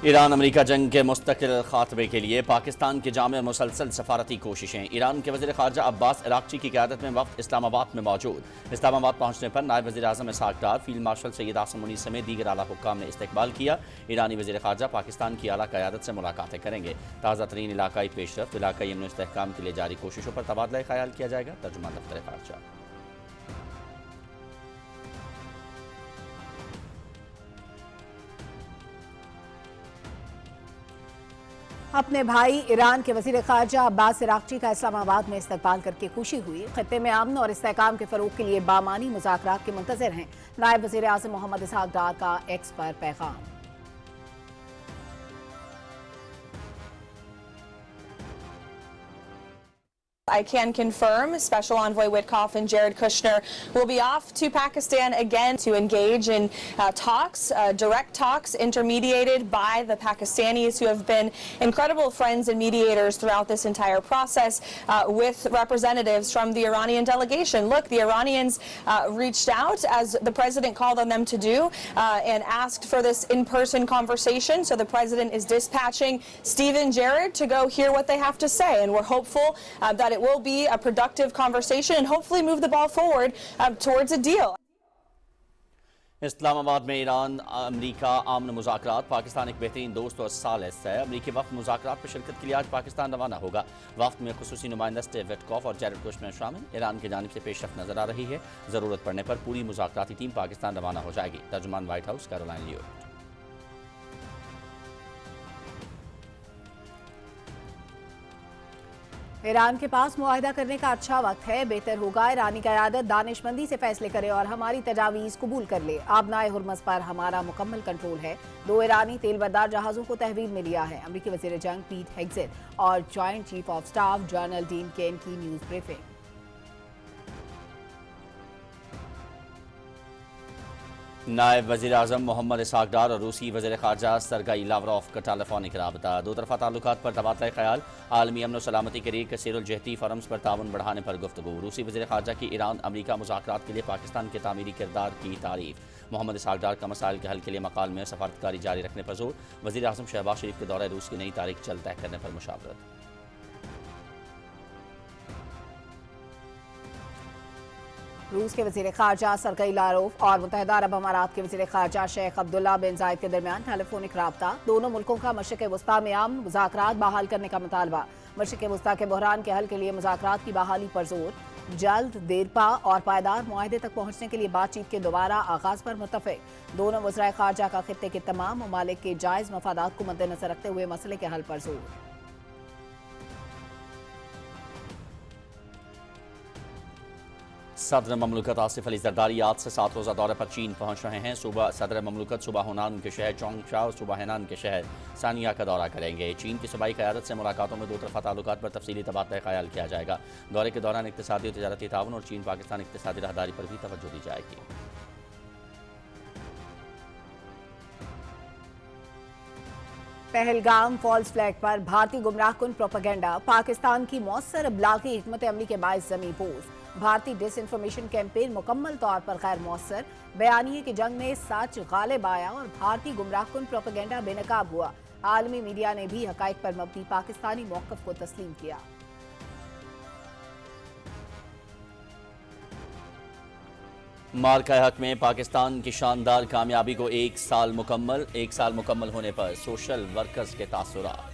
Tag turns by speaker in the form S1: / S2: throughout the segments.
S1: Iran America जंग के मुस्तकिल खात्मे के लिए पाकिस्तान की जामे मुसलसल सफारती कोशिशें। ईरान के वज़ीर ख़ारजा अब्बास इराक़ची की क़यादत में वफ़द इस्लामाबाद में मौजूद। इस्लामाबाद पहुँचने पर नायब वज़ीर आज़म इसहाक़ डार, फील्ड मार्शल सैयद आसिम मुनीर समेत दीगर आला हुक्काम ने इस्तकबाल किया। ईरानी वज़ीर ख़ारजा पाकिस्तान की आला क़यादत से मुलाकातें करेंगे। ताज़ा तरीन इलाकाई पेशरफ्त, इलाकाई अमन इस्तेहकाम के लिए जारी कोशिशों पर तबादला ख़याल किया जाएगा। तर्जुमान दफ्तर ख़ारजा।
S2: अपने भाई ईरान के वज़ीर ख़ारजा अब्बास इराक़ची का इस्लामाबाद में इस्तकबाल करके खुशी हुई। खत्ते में अमन और इस्तेहकाम के फ़रोग़ के लिए बामानी मुज़ाकरात के मुंतज़िर हैं। नायब वज़ीर आज़म मोहम्मद इसहाक़ डार का एक्स पर पैगाम।
S3: I can confirm Special Envoy Witkoff and Jared Kushner will be off to Pakistan again to engage in talks, direct talks intermediated by the Pakistanis, who have been incredible friends and mediators throughout this entire process, with representatives from the Iranian delegation. Look, the Iranians reached out, as the president called on them to do, and asked for this in-person conversation. So the president is dispatching Steve and Jared to go hear what they have to say, and we're hopeful that it will be a productive conversation and hopefully move the ball forward towards a deal.
S1: Islamabad में Iran अमरीका आमन मुज़ाकरात। पाकिस्तान एक बेहतरीन दोस्त और सालिस है। अमरीकी वफ़द मुज़ाकरात में शिरकत के लिए आज पाकिस्तान रवाना होगा। वफ़द में खुसूसी नुमाइंदा स्टीव विटकॉफ और जेरेड कुशनर शामिल। ईरान की जानिब से पेशरफ्त नजर आ रही है। ज़रूरत पड़ने पर पूरी मुज़ाकराती टीम पाकिस्तान रवाना हो जाएगी। तर्जुमान व्हाइट हाउस कैरोलाइन लियो।
S2: ईरान के पास मुआहिदा करने का अच्छा वक्त है। बेहतर होगा ईरानी क़यादत दानिशमंदी से फैसले करे और हमारी तजावीज़ कबूल कर ले। आबनाए हुर्मज़ पर हमारा मुकम्मल कंट्रोल है। 2 ईरानी तेलबरदार जहाज़ों को तहवील में लिया है। अमरीकी वज़ीर जंग पीट हेग्सेट और joint chief of staff general Dean Caine की न्यूज़ ब्रीफिंग।
S1: नायब वज़ीर आज़म मोहम्मद इसहाक़ डार और रूसी वज़ीर ख़ारजा सरगई लावरोफ का टेलीफोनिक राबता। दो तरफ़ा ताल्लुकात पर तबादला ख़याल। आलमी अमन व सलामती के लिए कसीरुल जहती फ़रम्स पर ताउन बढ़ाने पर गुफ्तगू। रूसी वज़ीर ख़ारजा की ईरान अमरीका मुज़ाकरात के लिए पाकिस्तान के तामीरी किरदार की तारीफ़। मोहम्मद इसहाक़ डार का मसाइल के हल के लिए मकाल में सफारतकारी जारी रखने पर जोर। वज़ीर आज़म शहबाज शरीफ के दौरे रूस की नई तारीख जल्द तय करने पर मुशावरत।
S2: रूस के वज़ीर ख़ारजा सरगई लारोफ और मुत्तहिदा अरब अमारात के वज़ीर ख़ारजा शेख अब्दुल्ला बिन जायद के दरमियान टेलीफोनिक राब्ता। दोनों मुल्कों का मशरिक़ वस्ता में अमन मुज़ाकरात बहाल करने का मुतालबा। मशरिक़ वस्ता के बहरान के हल के लिए मुज़ाकरात की बहाली पर जोर। जल्द, देरपा और पायदार मुआहदे तक पहुँचने के लिए बातचीत के दोबारा आगाज़ पर मुत्तफ़िक़। दोनों वज़राए ख़ारजा का खित्ते के तमाम ममालिक के जायज़ मफादात को मद्देनज़र रखते हुए मसले के हल पर जोर।
S1: सदर ममलकत आसिफ अली जरदारी आज से 7 रोज़ा दौरे पर चीन पहुँच रहे हैं। सुबह सदर ममलकत सुबह हुनान के शहर चोंगशा और सुबह हेनान के शहर सानिया का दौरा करेंगे। चीन की सूबाई क़यादत से मुलाकातों में दो तरफ़ा ताल्लुकात पर तफसीली तबादला ख़याल किया जाएगा। दौरे के दौरान इक़्तिसादी और तिजारती ताउन और चीन पाकिस्तान इक़्तिसादी राहदारी पर भी तवज्जो दी जाएगी।
S2: पहलगाम फॉल्स फ्लैग पर भारतीय गुमराहकुन प्रोपेगेंडा। पाकिस्तान की मौसर अबलागी हिकमत अमली के बाइस ज़मीं पोज। भारतीय डिसइंफॉर्मेशन कैंपेन मुकम्मल तौर पर गैर मौसर। बयानिए की जंग में सच गालिब आया और भारतीय गुमराहकुन प्रोपेगेंडा बेनकाब हुआ। आलमी मीडिया ने भी हकाइक पर मबनी पाकिस्तानी मौक़िफ़ को तस्लीम किया।
S1: मार्का हक में पाकिस्तान की शानदार कामयाबी को एक साल मुकम्मल होने पर सोशल वर्कर्स के तासुरात।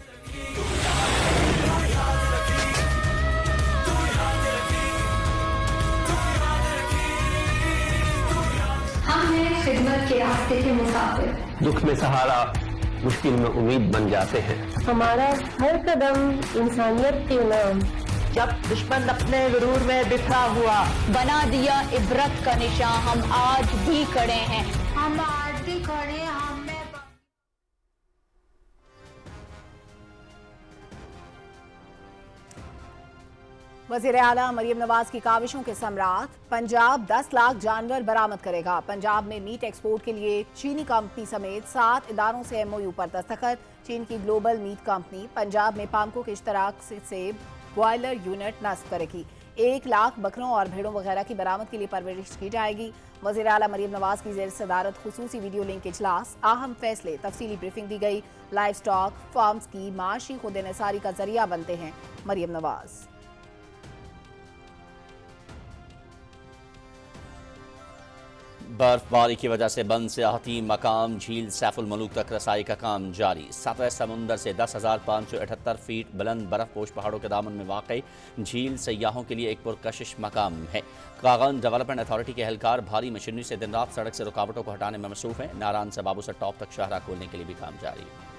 S4: हम हैं खिदमत के रास्ते के मुसाफिर।
S5: दुख में सहारा, मुश्किल में उम्मीद बन जाते हैं।
S4: हमारा हर कदम इंसानियत के नाम।
S6: जब दुश्मन अपने गुरूर में बिखरा हुआ,
S7: बना दिया इबरत का निशान, हम आज भी खड़े हैं।
S4: हम आज भी खड़े हैं।
S2: वज़ीर आला मरियम नवाज की काविशों के सम्राट। पंजाब 10 लाख जानवर बरामद करेगा। पंजाब में मीट एक्सपोर्ट के लिए चीनी कंपनी समेत 7 इदारों से MOU पर दस्तखत। चीन की ग्लोबल मीट कंपनी पंजाब में पामको के इश्तराक से बॉयलर यूनिट नस्ब करेगी। 1 लाख बकरों और भेड़ों वगैरह की बरामद के लिए परवरिश की जाएगी। वज़ीर आला मरियम नवाज की ज़ेर सदारत खुसूसी वीडियो लिंक इजलास, अहम फैसले, तफसीली ब्रीफिंग दी गई। लाइव स्टॉक फार्म्स की माशी खुद इन्हिसारी का जरिया बनते हैं मरियम नवाज।
S1: बर्फबारी की वजह से बंद सियाहती मकाम झील सैफुल मलूक तक रसाई का काम जारी। सतह समुंदर से 10,578 फीट बुलंद बर्फपोश पहाड़ों के दामन में वाक़ई झील सयाहों के लिए एक पुरकशिश मकाम है। कागन डेवलपमेंट अथॉरिटी के एहलकार भारी मशीनरी से दिन रात सड़क से रुकावटों को हटाने में मसरूफ हैं। नारायण से बाबूसर टॉप तक शाहरा खोलने के लिए भी काम जारी है।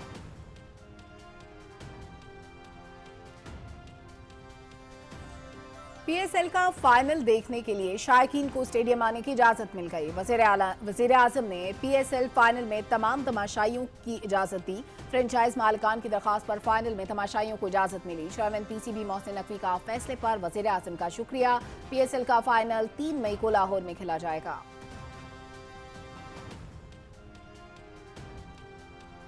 S2: PSL का फाइनल देखने के लिए शायकीन को स्टेडियम आने की इजाजत मिल गई। वज़ीर आज़म ने PSL फाइनल में तमाम तमाशाइयों की इजाजत दी। फ्रेंचाइज मालिकान की दरखास्त पर फाइनल में तमाशाइयों को इजाजत मिली। चेयरमैन PCB मोहसिन नकवी का फैसले पर वज़ीर आज़म का शुक्रिया। PSL का फाइनल 3 मई को लाहौर में खेला जाएगा।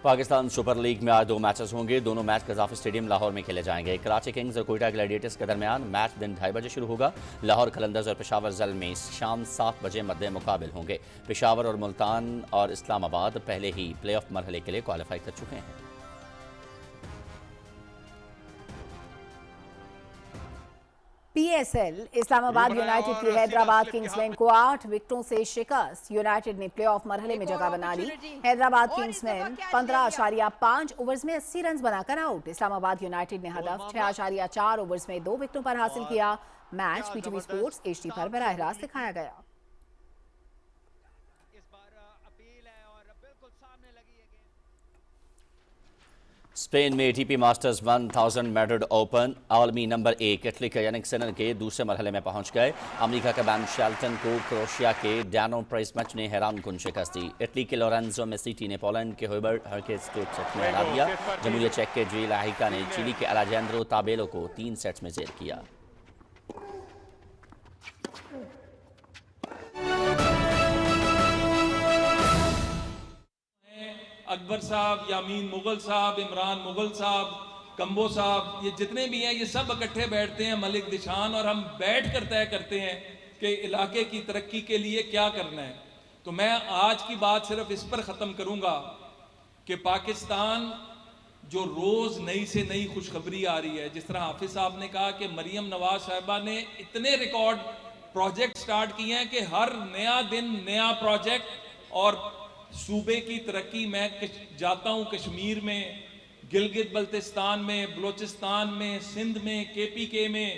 S1: पाकिस्तान सुपर लीग में आज 2 मैचेस होंगे। दोनों मैच कज़ाफ़ी स्टेडियम लाहौर में खेले जाएंगे। कराची किंग्स और कोयटा ग्लैडिएटर्स के दरमियान मैच दिन 2:30 बजे शुरू होगा। लाहौर कलंदर्स और पेशावर ज़लमी शाम 7 बजे मद्दे मुकाबिल होंगे। पेशावर और मुल्तान और इस्लामाबाद पहले ही प्ले ऑफ मरहले के लिए क्वालिफाई कर चुके हैं।
S2: PSL इस्लामाबाद यूनाइटेड की हैदराबाद किंग्समैन को 8 विकेटों से शिकस्त। यूनाइटेड ने प्लेऑफ मरहले में जगह बना ली। हैदराबाद किंग्समैन 15.5 ओवर्स में 80 रन बनाकर आउट। इस्लामाबाद यूनाइटेड ने हदफ 6.4 ओवर्स में 2 विकेटों पर हासिल किया। मैच PTV स्पोर्ट्स HD पर बराह रास्त दिखाया गया।
S1: स्पेन में ATP मास्टर्स 1000 मैड्रिड ओपन आलमी नंबर 1 इटली के यानिक सिनर के दूसरे मरहले में पहुंच गए। अमेरिका के बैन शेल्टन को क्रोएशिया के डैनो प्राइसमच ने हैरान कुन शिकस्त दी। इटली के लोरेंजो मेसिटी ने पोलैंड के हुबर्ट हर्केस को सेट में हरा दिया। जमहूरिया चेक के जी लाहिका ने चिली के अलेजेंड्रो ताबेलो को 3 सेट्स में जेर किया।
S8: अकबर साहब, यामीन मुगल साहब, इमरान मुगल साहब, कम्बो साहब, ये जितने भी हैं ये सब इकट्ठे बैठते हैं मलिक दिशान, और हम बैठ कर तय करते हैं कि इलाके की तरक्की के लिए क्या करना है। तो मैं आज की बात सिर्फ इस पर ख़त्म करूँगा कि पाकिस्तान जो रोज़ नई से नई खुशखबरी आ रही है, जिस तरह हाफिज़ साहब ने कहा कि मरियम नवाज साहिबा ने इतने रिकॉर्ड प्रोजेक्ट स्टार्ट किए हैं कि हर नया दिन नया प्रोजेक्ट। और सूबे की तरक्की, मैं जाता हूँ कश्मीर में, गिलगित बल्तिस्तान में, बलोचिस्तान में, सिंध में, KPK में,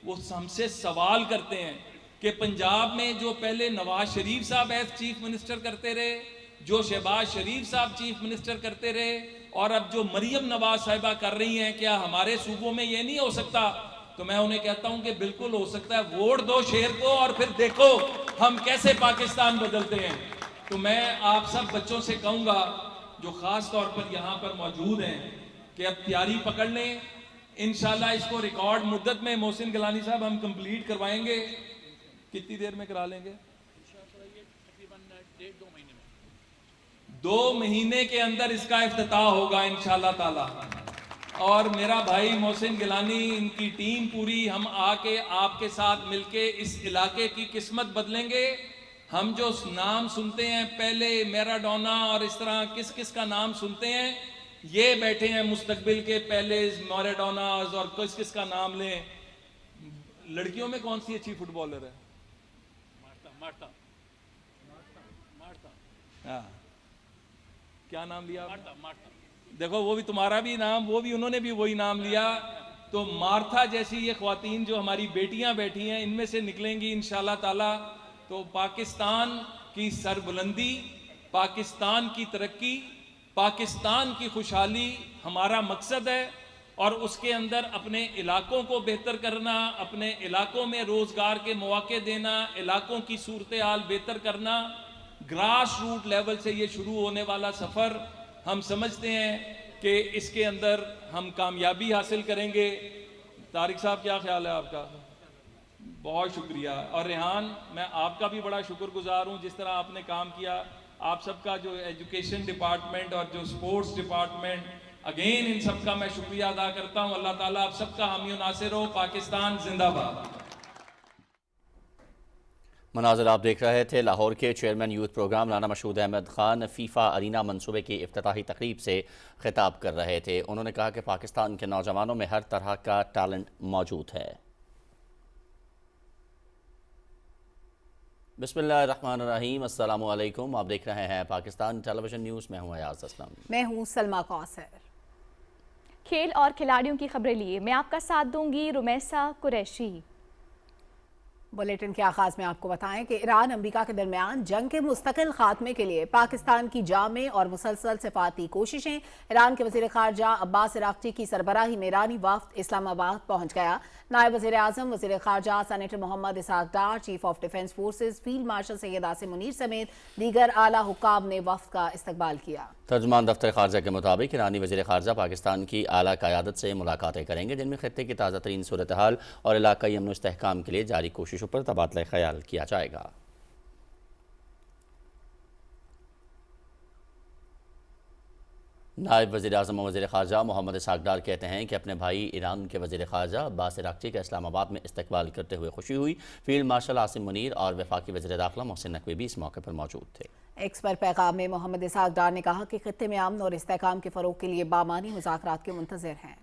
S8: वो हमसे सवाल करते हैं कि पंजाब में जो पहले नवाज शरीफ साहब एज चीफ मिनिस्टर करते रहे, जो शहबाज शरीफ साहब चीफ मिनिस्टर करते रहे, और अब जो मरियम नवाज साहिबा कर रही हैं, क्या हमारे सूबों में ये नहीं हो सकता? तो मैं उन्हें कहता हूं कि बिल्कुल हो सकता है। वोट दो शेर को और फिर देखो हम कैसे पाकिस्तान बदलते हैं। तो मैं आप सब बच्चों से कहूंगा जो खास तौर पर यहाँ पर मौजूद हैं कि अब तैयारी पकड़ लें। इंशाल्लाह इसको रिकॉर्ड मुद्दत में मोहसिन गिलानी साहब हम कंप्लीट करवाएंगे। कितनी देर में करा लेंगे? 2 महीने के अंदर इसका इफ्तिताह होगा इंशाल्लाह ताला। और मेरा भाई मोहसिन गिलानी, इनकी टीम पूरी, हम आके आपके साथ मिलके इस इलाके की किस्मत बदलेंगे। हम जो नाम सुनते हैं पहले मैराडोना और इस तरह किस किस का नाम सुनते हैं, ये बैठे हैं मुस्तकबिल के पहले मैराडोनास, और किस किस का नाम लें। लड़कियों में कौन सी अच्छी फुटबॉलर है? मार्ता। हाँ, क्या नाम लिया? मार्ता। देखो वो भी तुम्हारा भी नाम, वो भी उन्होंने भी वही नाम लिया। तो मार्था जैसी ये ख्वातीन जो हमारी बेटियां बैठी हैं, इनमें से निकलेंगी इंशाल्लाह ताला। तो पाकिस्तान की सरबुलंदी, पाकिस्तान की तरक्की, पाकिस्तान की खुशहाली हमारा मकसद है। और उसके अंदर अपने इलाकों को बेहतर करना, अपने इलाकों में रोज़गार के मौके देना, इलाकों की सूरत हाल बेहतर करना, ग्रास रूट लेवल से ये शुरू होने वाला सफ़र हम समझते हैं कि इसके अंदर हम कामयाबी हासिल करेंगे। तारिक साहब, क्या ख्याल है आपका? बहुत शुक्रिया। और रेहान, मैं आपका भी बड़ा शुक्रगुजार हूँ जिस तरह आपने काम किया। आप सबका जो एजुकेशन डिपार्टमेंट और जो स्पोर्ट्स डिपार्टमेंट, अगेन इन सब का मैं शुक्रिया अदा करता हूँ। अल्लाह ताला आप सबका हामी नासिर हो। पाकिस्तान जिंदाबाद।
S1: मनाज़िर आप देख रहे थे। लाहौर के chairman youth program Rana Mashhood Ahmed Khan FIFA arena मनसूबे की इफ्तिताही तकरीब से खिताब कर रहे थे। उन्होंने कहा कि पाकिस्तान के नौजवानों में हर तरह का टैलेंट मौजूद है। बिस्मिल्लाहिर्रहमानिर्रहीम, अस्सलामु अलैकुम। आप देख रहे हैं पाकिस्तान टेलीविजन न्यूज़। मैं हूँ अयाज असलम।
S2: मैं हूँ सलमा कौसर।
S7: खेल और खिलाड़ियों की खबरें लिए मैं आपका साथ दूंगी रुमैसा कुरैशी।
S2: बुलेटिन के आगाज में आपको बताएं कि ईरान अमेरिका के दरमियान जंग के मुस्तकिल खात्मे के लिए पाकिस्तान की जामे और मुसलसल सिफाती कोशिशें। ईरान के वज़ीर ख़ारजा अब्बास अराग़ची की सरबराही में ईरानी वफ़द इस्लामाबाद पहुंच गया। नायब वज़ीर आज़म, वज़ीर ख़ारजा senator Mohammad Ishaq Dar, chief of defence forces field marshal Syed Asim Munir समेत दीगर आला हुक्काम ने वफ़द का इस्तकबाल किया।
S1: तर्जुमान दफ्तर ख़ारजा के मुताबिक ईरानी वज़ीर ख़ारजा पाकिस्तान की आला क़यादत से मुलाकातें करेंगे, जिनमें खित्ते की ताज़ा तरीन सूरत हाल और इलाक़ाई अमन इस्तेहकाम के लिए जारी कोशिशों पर तबादला ख्याल किया जाएगा। नायब वज़ीर आज़म और वज़ीर ख़ारजा मोहम्मद इसहाक डार कहते हैं कि अपने भाई ईरान के वज़ीर ख़ारजा अब्बास अराग़ची का इस्लामाबाद में इस्तकबाल करते हुए खुशी हुई। फील्ड मार्शल आसिम मुनीर और वफाकी वज़ीर दाखिला मोहसिन नकवी भी इस मौके पर मौजूद थे।
S2: एक्स पर पैगाम में मोहम्मद इसहाक डार ने कहा कि खित्ते में अमन और इस्तेहकाम के फ़रोग़ के लिए बामानी मुज़ाकरात के मुंतज़िर हैं।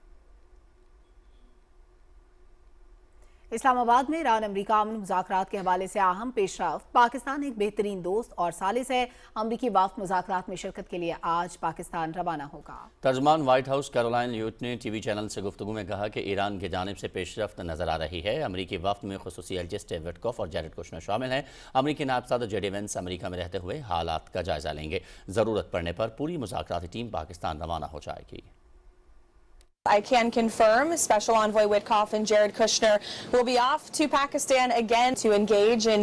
S2: इस्लामाबाद में ईरान अमरीका अमन मुज़ाकरात के हवाले से अहम पेशरफ्त। पाकिस्तान एक बेहतरीन दोस्त और सालिस है। अमरीकी वफ़द मुज़ाकरात में शिरकत के लिए आज पाकिस्तान रवाना होगा।
S1: तर्जुमान वाइट हाउस कैरोलाइन ल्यूट ने टीवी चैनल से गुफ्तगू में कहा कि ईरान की जानिब से पेशरफ्त नजर आ रही है। अमरीकी वफ़द में खुसूसी एलजी स्टीव विटकॉफ और जैरेड कुशनर शामिल हैं। अमरीकी नायब सदर जेडी वेंस अमरीका में रहते हुए हालात का जायजा लेंगे। ज़रूरत पड़ने पर पूरी मुज़ाकराती टीम पाकिस्तान रवाना हो जाएगी।
S3: I can confirm Special Envoy Witkoff and Jared Kushner will be off to Pakistan again to engage in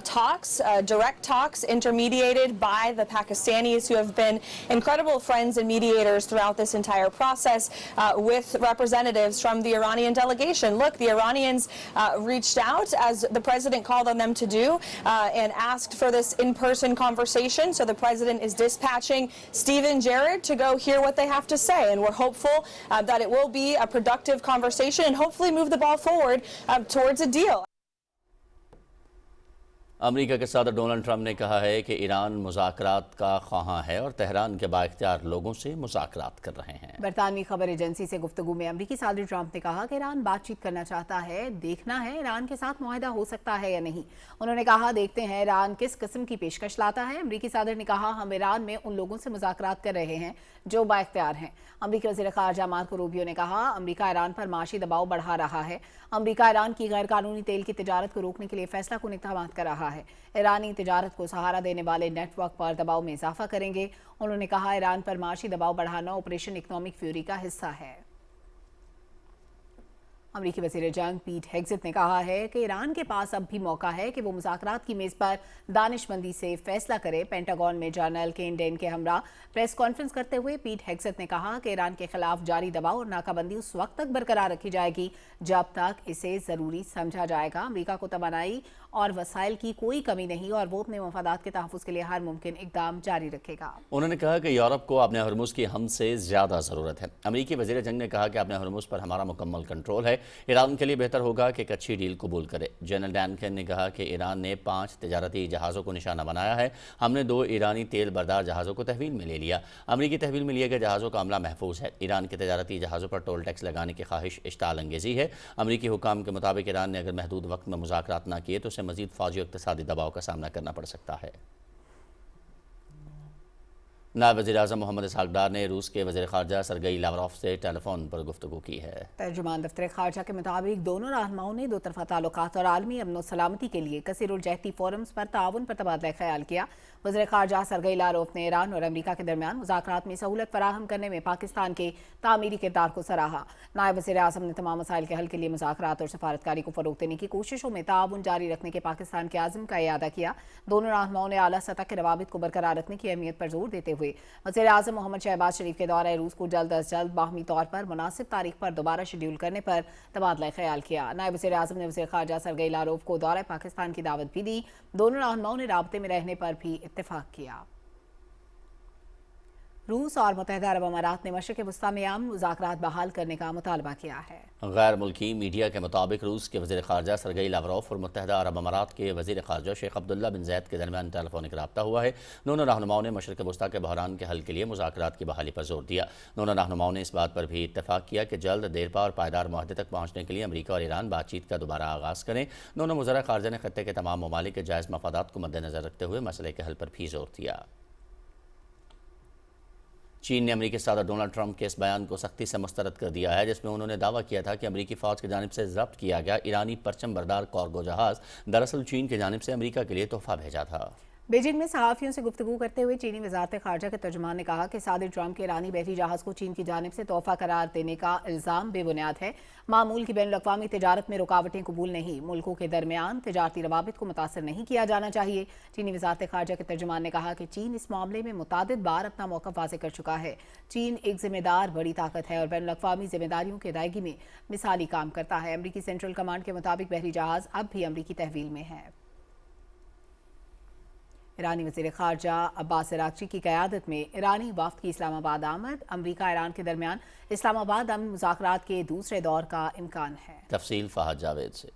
S3: talks, direct talks intermediated by the Pakistanis, who have been incredible friends and mediators throughout this entire process, with representatives from the Iranian delegation. Look, the Iranians reached out, as the president called on them to do, and asked for this in-person conversation. So the president is dispatching Steve and Jared to go hear what they have to say, and we're hopeful that it will be a productive conversation and hopefully move the ball forward towards a deal.
S1: America के सदर Donald Trump ने कहा है कि Iran मुज़ाकरात का ख्वाहां है और Tehran के बाइख्तियार लोगों से मुज़ाकरात कर रहे हैं।
S2: बरतानवी खबर एजेंसी से गुफ्तगू में अमेरिकी सदर ट्रंप ने कहा कि ईरान बातचीत करना चाहता है, देखना है ईरान के साथ मुआहदा हो सकता है या नहीं। उन्होंने कहा, देखते हैं ईरान किस किस्म की पेशकश लाता है। अमेरिकी सदर ने कहा, हम ईरान में उन लोगों से मुज़ाकरात कर रहे हैं जो बाइख्तियार हैं। अमेरिकी वज़ीर ख़ारजा मार्को रूबियो ने कहा, अमेरिका ईरान पर माशी दबाव बढ़ा रहा है। अमेरिका ईरान की गैर कानूनी तेल की तिजारत को रोकने के लिए फैसला कुन इक़दाम कर रहा है। ईरानी तिजारत को सहारा देने वाले नेटवर्क पर दबाव में इजाफा करेंगे। उन्होंने कहा, ईरान पर माशी दबाव बढ़ाना ऑपरेशन इकोनॉमिक फ्यूरी का हिस्सा है। अमेरिकी वज़ीर जंग पीट हेग्सेथ ने कहा है कि ईरान के पास अब भी मौका है कि वो मुज़ाकरात की मेज़ पर दानिशमंदी से फैसला करे। पेंटागन में जनरल केन डेन के हमरा प्रेस कॉन्फ्रेंस करते हुए पीट हेग्सेथ ने कहा कि ईरान के खिलाफ जारी दबाव और नाकाबंदी उस वक्त तक बरकरार रखी जाएगी जब तक इसे ज़रूरी समझा जाएगा। अमेरिका को तवानाई और वसाइल की कोई कमी नहीं और वो अपने मफादात के तहफ़्फ़ुज़ के लिए हर मुमकिन इक़दाम जारी रखेगा।
S1: उन्होंने कहा कि यूरोप को अपने हरमुज़ की हमसे ज़्यादा ज़रूरत है। अमेरिकी वज़ीर जंग ने कहा कि अपने हरमुज़ पर हमारा मुकम्मल कंट्रोल है। ईरान के लिए बेहतर होगा कि एक अच्छी डील कबूल करे। जनरल डैन केन ने कहा कि ईरान ने 5 तिजारती जहाज़ों को निशाना बनाया है। हमने 2 ईरानी तेल बरदार जहाज़ों को तहवील में ले लिया। अमेरिकी तहवील में लिए गए जहाज़ों का अमला महफूज है। ईरान के तिजारती जहाज़ों पर टोल टैक्स लगाने की ख्वाहिश इश्ताल अंगेज़ी है। अमेरिकी हुकाम के मुताबिक ईरान ने अगर महदूद वक्त में मुज़ाकरात न किए तो उसे मज़ीद फ़ौजी इक़्तिसादी दबाव का सामना करना पड़ सकता है। नायब वज़ीर आज़म मोहम्मद इसहाक डार ने रूस के वज़ीर ख़ारजा सरगई लावरोफ से टेलीफोन पर गुफ्तगू की है।
S2: तर्जुमान दफ्तर ख़ारजा के मुताबिक दोनों रहनुमाओं ने दो तरफ़ा ताल्लुकात और आलमी अमन व सलामती के लिए कसीरुल-जहती फोरम्स पर ताउन पर तबादला ख्याल किया। वज़ीर ख़ारजा सरगई लावरोफ ने ईरान और अमेरिका के दरमियान मुज़ाकरात में सहूलत फराहम करने में पाकिस्तान के तामीरी किरदार को सराहा। नायब वज़ीर आज़म ने तमाम मसाइल के हल के लिए मुज़ाकरात और सफारतकारी को फ़रोग़ देने की कोशिशों में ताउन जारी रखने के पाकिस्तान के आज़म का इयादा किया। दोनों रहनुमाओं ने आला सतह के रवाबित को बरकरार रखने की अहमियत पर जोर देते हुए वज़ीर आज़म मोहम्मद शहबाज शरीफ के दौरे रूस को जल्द अज जल्द बाहमी तौर पर मुनासिब तारीख पर दोबारा शेड्यूल करने पर तबादला ख्याल किया। नायब वज़ीर आज़म ने वज़ीर ख़ारजा सरगई लावरोफ को दौरे पाकिस्तान की दावत भी दी। दोनों रहनुमाओं ने राबते में रहने पर भी इत्तेफाक किया। रूस और मुत्तहदा अरब अमारात ने मशरिक़ वस्ता में आम मुज़ाकरात बहाल करने का मुतालबा किया है।
S1: गैर मुल्की मीडिया के मुताबिक रूस के वज़ीर ख़ारजा सरगई लावरोफ और मुत्तहदा अरब अमारात के वज़ीर ख़ारजा शेख अब्दुल्ला बिन ज़ैद के दरमियान टेलीफोनिक रब्ता हुआ है। दोनों रहनुमाओं ने मशरिक़ वस्ता के बहरान के हल के लिए मुज़ाकरात की बहाली पर जोर दिया। दोनों रहनुमाओं ने इस बात पर भी इत्तफ़ाक़ किया कि जल्द देरपा और पायदार मुआहदे तक पहुँचने के लिए अमरीका और ईरान बातचीत का दोबारा आगाज़ करें। दोनों वज़ीर ख़ारजा ने खत्ते के तमाम ममालिक के जायज़ मफादात को मद्देनज़र रखते हुए मसले के हल पर भी जोर दिया। चीन ने अमरीकी सदर डोनाल्ड ट्रंप के इस बयान को सख्ती से मुस्तरद कर दिया है, जिसमें उन्होंने दावा किया था कि अमरीकी फ़ौज की जानिब से ज़ब्त किया गया ईरानी परचम बरदार कार्गो जहाज़ दरअसल चीन की जानिब से अमरीका के लिए तोहफा भेजा था।
S2: बीजिंग में सहाफ़ियों से गुफ्तगू करते हुए चीनी वज़ारत ख़ारजा के तर्जुमान ने कहा कि सदर ट्रंप के ईरानी बहरी जहाज़ को चीन की जानिब से तोहफा करार देने का इल्ज़ाम बेबुनियाद है। मामूल की बैनुल-अक़वामी तिजारत में रुकावटें कबूल नहीं, मुल्कों के दरमियान तिजारती रवाबित को मुतासर नहीं किया जाना चाहिए। चीनी वज़ारत ख़ारजा के तर्जुमान ने कहा कि चीन इस मामले में मुतादिद बार अपना मौक़िफ़ वाज़ेह कर चुका है। चीन एक ज़िम्मेदार बड़ी ताकत है और बैनुल-अक़वामी ज़िम्मेदारियों की अदायगी में मिसाली काम करता है। अमरीकी सेंट्रल कमांड के मुताबिक बहरी जहाज़ अब भी अमरीकी तहवील में है। ईरानी वज़ीर ख़ारजा अब्बास अराग़ची की क़यादत में ईरानी वफ़द की इस्लामाबाद आमद। अमरीका ईरान के दरमियान इस्लामाबाद अमन मुज़ाकरात के दूसरे दौर का इम्कान है।
S1: तफसील फ़हद जावेद से।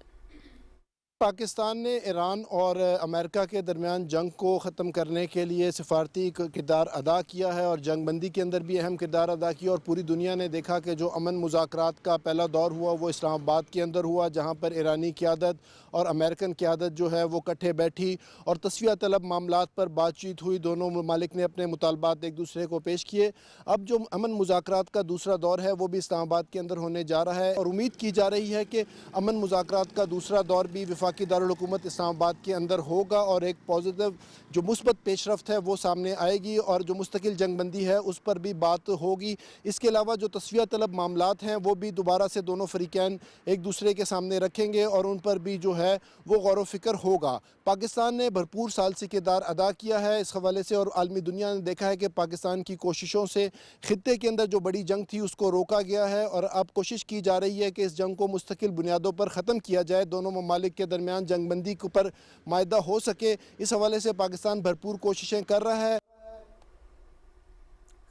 S9: पाकिस्तान ने ईरान और अमेरिका के दरमियान जंग को ख़त्म करने के लिए सिफारती किरदार अदा किया है और जंग बंदी के अंदर भी अहम किरदार अदा किया और पूरी दुनिया ने देखा कि जो अमन मुज़ाकरात का पहला दौर हुआ वो इस्लामाबाद के अंदर हुआ, जहाँ पर ईरानी क़यादत और अमेरिकन क़यादत जो है वो इकट्ठे बैठी और तस्वीया तलब मामलात पर बातचीत हुई। दोनों ममालिक ने अपने मुतालबात एक दूसरे को पेश किए। अब जो अमन मुज़ाकरात का दूसरा दौर है वो भी इस्लामाबाद के अंदर होने जा रहा है और उम्मीद की जा रही है कि अमन मुज़ाकरात का दूसरा दौर भी वफाकी दारुल हुकूमत इस्लामाबाद के अंदर होगा और एक पॉजिटिव जो मुस्बत पेशरफ्त है वो सामने आएगी और जो मुस्तकिल जंग बंदी है उस पर भी बात होगी। इसके अलावा जो तस्वीया तलब मामलात हैं वो भी दोबारा से दोनों फरीकैन एक दूसरे के सामने रखेंगे और उन पर भी जो है वो गौर व फिक्र होगा। पाकिस्तान ने भरपूर सालसी किरदार अदा किया है इस हवाले से और आलमी दुनिया ने देखा है कि पाकिस्तान की कोशिशों से खित्ते के अंदर जो बड़ी जंग थी उसको रोका गया है और अब कोशिश की जा रही है कि इस जंग को मुस्तकिल बुनियादों पर ख़त्म किया जाए, दोनों ममालिक के दरमियान जंग बंदी के ऊपर मायदा हो सके। इस हवाले से पाकिस्तान भरपूर कोशिशें कर रहा है।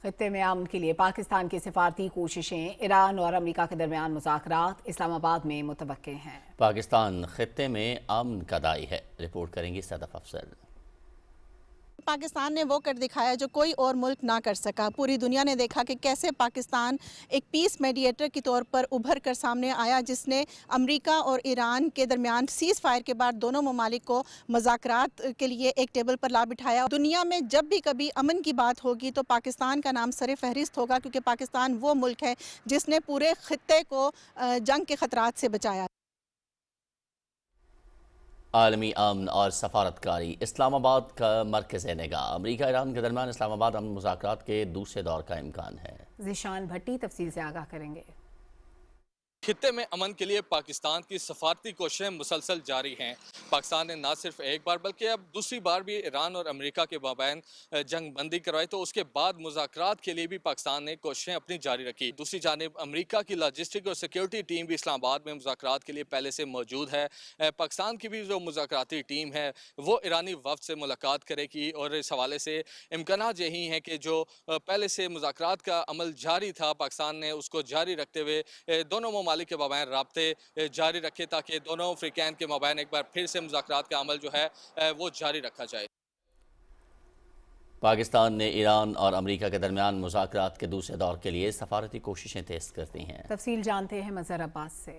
S2: खित्ते में अमन के लिए पाकिस्तान की सिफारती कोशिशें ईरान और अमरीका के दरमियान मुज़ाकरात इस्लामाबाद में मुतवक्के हैं।
S1: पाकिस्तान खित्ते में अमन का दाई है, रिपोर्ट करेंगी सदफ अफजल।
S10: पाकिस्तान ने वो कर दिखाया जो कोई और मुल्क ना कर सका। पूरी दुनिया ने देखा कि कैसे पाकिस्तान एक पीस मीडिएटर के तौर पर उभर कर सामने आया, जिसने अमेरिका और ईरान के दरमियान सीज़ फायर के बाद दोनों ममालिक को मुज़ाकरात के लिए एक टेबल पर ला बिठाया। दुनिया में जब भी कभी अमन की बात होगी तो पाकिस्तान का नाम सरे फहरिस्त होगा, क्योंकि पाकिस्तान वो मुल्क है जिसने पूरे खित्ते को जंग के ख़तरात से बचाया।
S1: आलमी अमन और सफारतकारी इस्लामाबाद का मरकज़ निगाह। अमरीका ईरान के दरमियान इस्लामाबाद अमन मुज़ाकरात के दूसरे दौर का इम्कान है।
S2: ज़िशान भट्टी तफसील से आगाह करेंगे।
S11: खित्ते में अमन के लिए पाकिस्तान की सफारती कोशिशें मुसलसल जारी हैं। पाकिस्तान ने न सिर्फ एक बार बल्कि अब दूसरी बार भी ईरान और अमेरिका के माबैन जंग बंदी करवाई, तो उसके बाद मुज़ाकरात के लिए भी पाकिस्तान ने कोशिशें अपनी जारी रखी। दूसरी जानिब अमेरिका की लॉजिस्टिक और सिक्योरिटी टीम भी इस्लामाबाद में मुज़ाकरात के लिए पहले से मौजूद है। पाकिस्तान की भी जो मुज़ाकराती टीम है वो ईरानी वफ़द से मुलाकात करेगी और इस हवाले से इम्कानात यही हैं कि जो पहले से मुज़ाकरात का अमल जारी था पाकिस्तान ने उसको जारी रखते हुए दोनों ममालिक के माबैन राब्ते जारी रखे, ताकि दोनों अफ्रीकैन के माबैन एक बार फिर से मुज़ाकरात का अमल जो है वो जारी रखा जाए।
S1: पाकिस्तान ने ईरान और अमेरिका के दरमियान मुज़ाकरात के दूसरे दौर के लिए सफारती कोशिशें तेज कर दी हैं।
S2: तफसील जानते हैं मज़हर अब्बास से।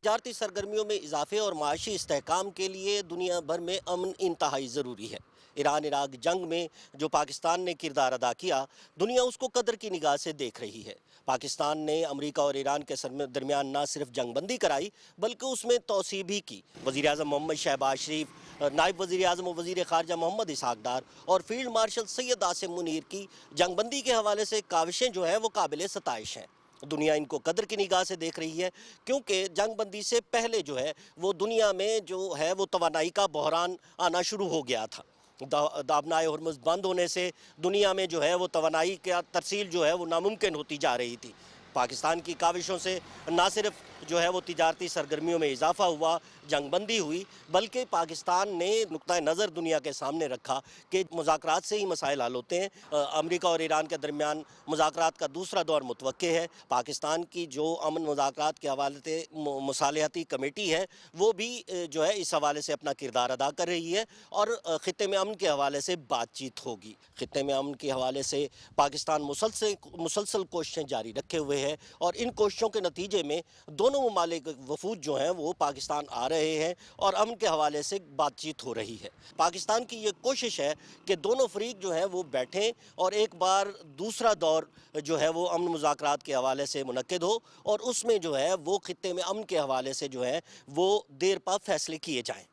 S12: तजारती सरगर्मियों में इजाफे और माशी इस्तेहकाम के लिए दुनिया भर में अमन इंतहाई ज़रूरी है। ईरान इराक जंग में जो पाकिस्तान ने किरदार अदा किया, दुनिया उसको कदर की निगाह से देख रही है। पाकिस्तान ने अमेरिका और ईरान के दरमियान न सिर्फ जंग बंदी कराई बल्कि उसमें तोसी भी की। वज़ीर आज़म मोहम्मद शहबाज शरीफ, नायब वज़ीर आज़म और वज़ीर ख़ारजा मोहम्मद इसहाक़ डार और फील्ड मार्शल सैयद आसिम मुनीर की जंग बंदी के हवाले से काविशें जो है वो काबिल सताइश हैं। दुनिया इनको कदर की निगाह से देख रही है, क्योंकि जंग बंदी से पहले जो है वो दुनिया में जो है वो तवानाई का बहरान आना शुरू हो गया था। दाबनाए हुर्मुज़ बंद होने से दुनिया में जो है वो तवानाई का तरसील जो है वो नामुमकिन होती जा रही थी। पाकिस्तान की काविशों से न सिर्फ जो है वो तिजारती सरगर्मियों में इजाफा हुआ, जंगबंदी हुई, बल्कि पाकिस्तान ने नुक्ता नज़र दुनिया के सामने रखा कि मुज़ाकरात से ही मसाइल हल होते हैं। अमेरिका और ईरान के दरमियान मुज़ाकरात का दूसरा दौर मुतवक्के है। पाकिस्तान की जो अमन मुज़ाकरात के हवाले से मुसालहती कमेटी है वो भी जो है इस हवाले से अपना किरदार अदा कर रही है और ख़ित्ते में अमन के हवाले से बातचीत होगी। ख़ित्ते में अमन के हवाले से पाकिस्तान मुसलसल कोशिशें जारी रखे हुए है और इन कोशिशों के नतीजे में दोनों ममालिक वफूद जो हैं वो पाकिस्तान आ रहे हैं और अमन के हवाले से बातचीत हो रही है। पाकिस्तान की ये कोशिश है कि दोनों फरीक जो हैं वो बैठें और एक बार दूसरा दौर जो है वो अमन मुज़ाकरात के हवाले से मुनक्किद हो और उसमें जो है वो खित्ते में अमन के हवाले से जो है वो देर पा फैसले किए जाएँ।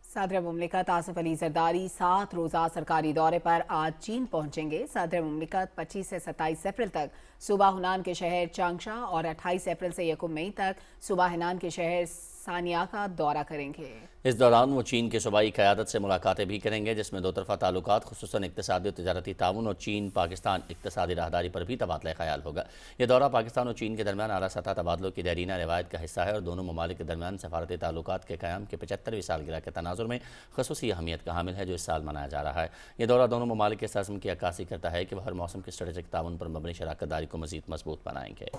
S2: सदर मुमलिकत आसिफ अली जरदारी 7 रोज़ा सरकारी दौरे पर आज चीन पहुंचेंगे। सदर मुमलिकत 25 से 27 अप्रैल तक सूबा हुनान के शहर चांगशा और 28 अप्रैल से 1 मई तक सूबा हेनान के शहर सानिया का दौरा करेंगे।
S1: इस दौरान वो चीन के सूबाई क़यादत से मुलाकातें भी करेंगे, जिसमें दो तरफ़ा ताल्लुकात खुसूसन इक़्तिसादी और तिजारती ताउन और चीन पाकिस्तान इक़्तिसादी राहदारी पर भी तबादला ख़याल होगा। यह दौरा पाकिस्तान और चीन के दरमियान आला सतह तबादलों की देरीना रिवायत का हिस्सा है और दोनों ममालिक के दरमियान सफारती ताल्लुकात के क़याम के 75वीं सालगिरह के तनाजुर में ख़ुसूसी अहमियत का हामिल है, जो इस साल मनाया जा रहा है। यह दौरा दोनों ममालिक के इस अज़्म की अक्कासी करता है कि वह हर मौसम की स्ट्रेटेजिक ताउन पर मबनी शराकत दारी को मज़ीद मजबूत बनाएंगे।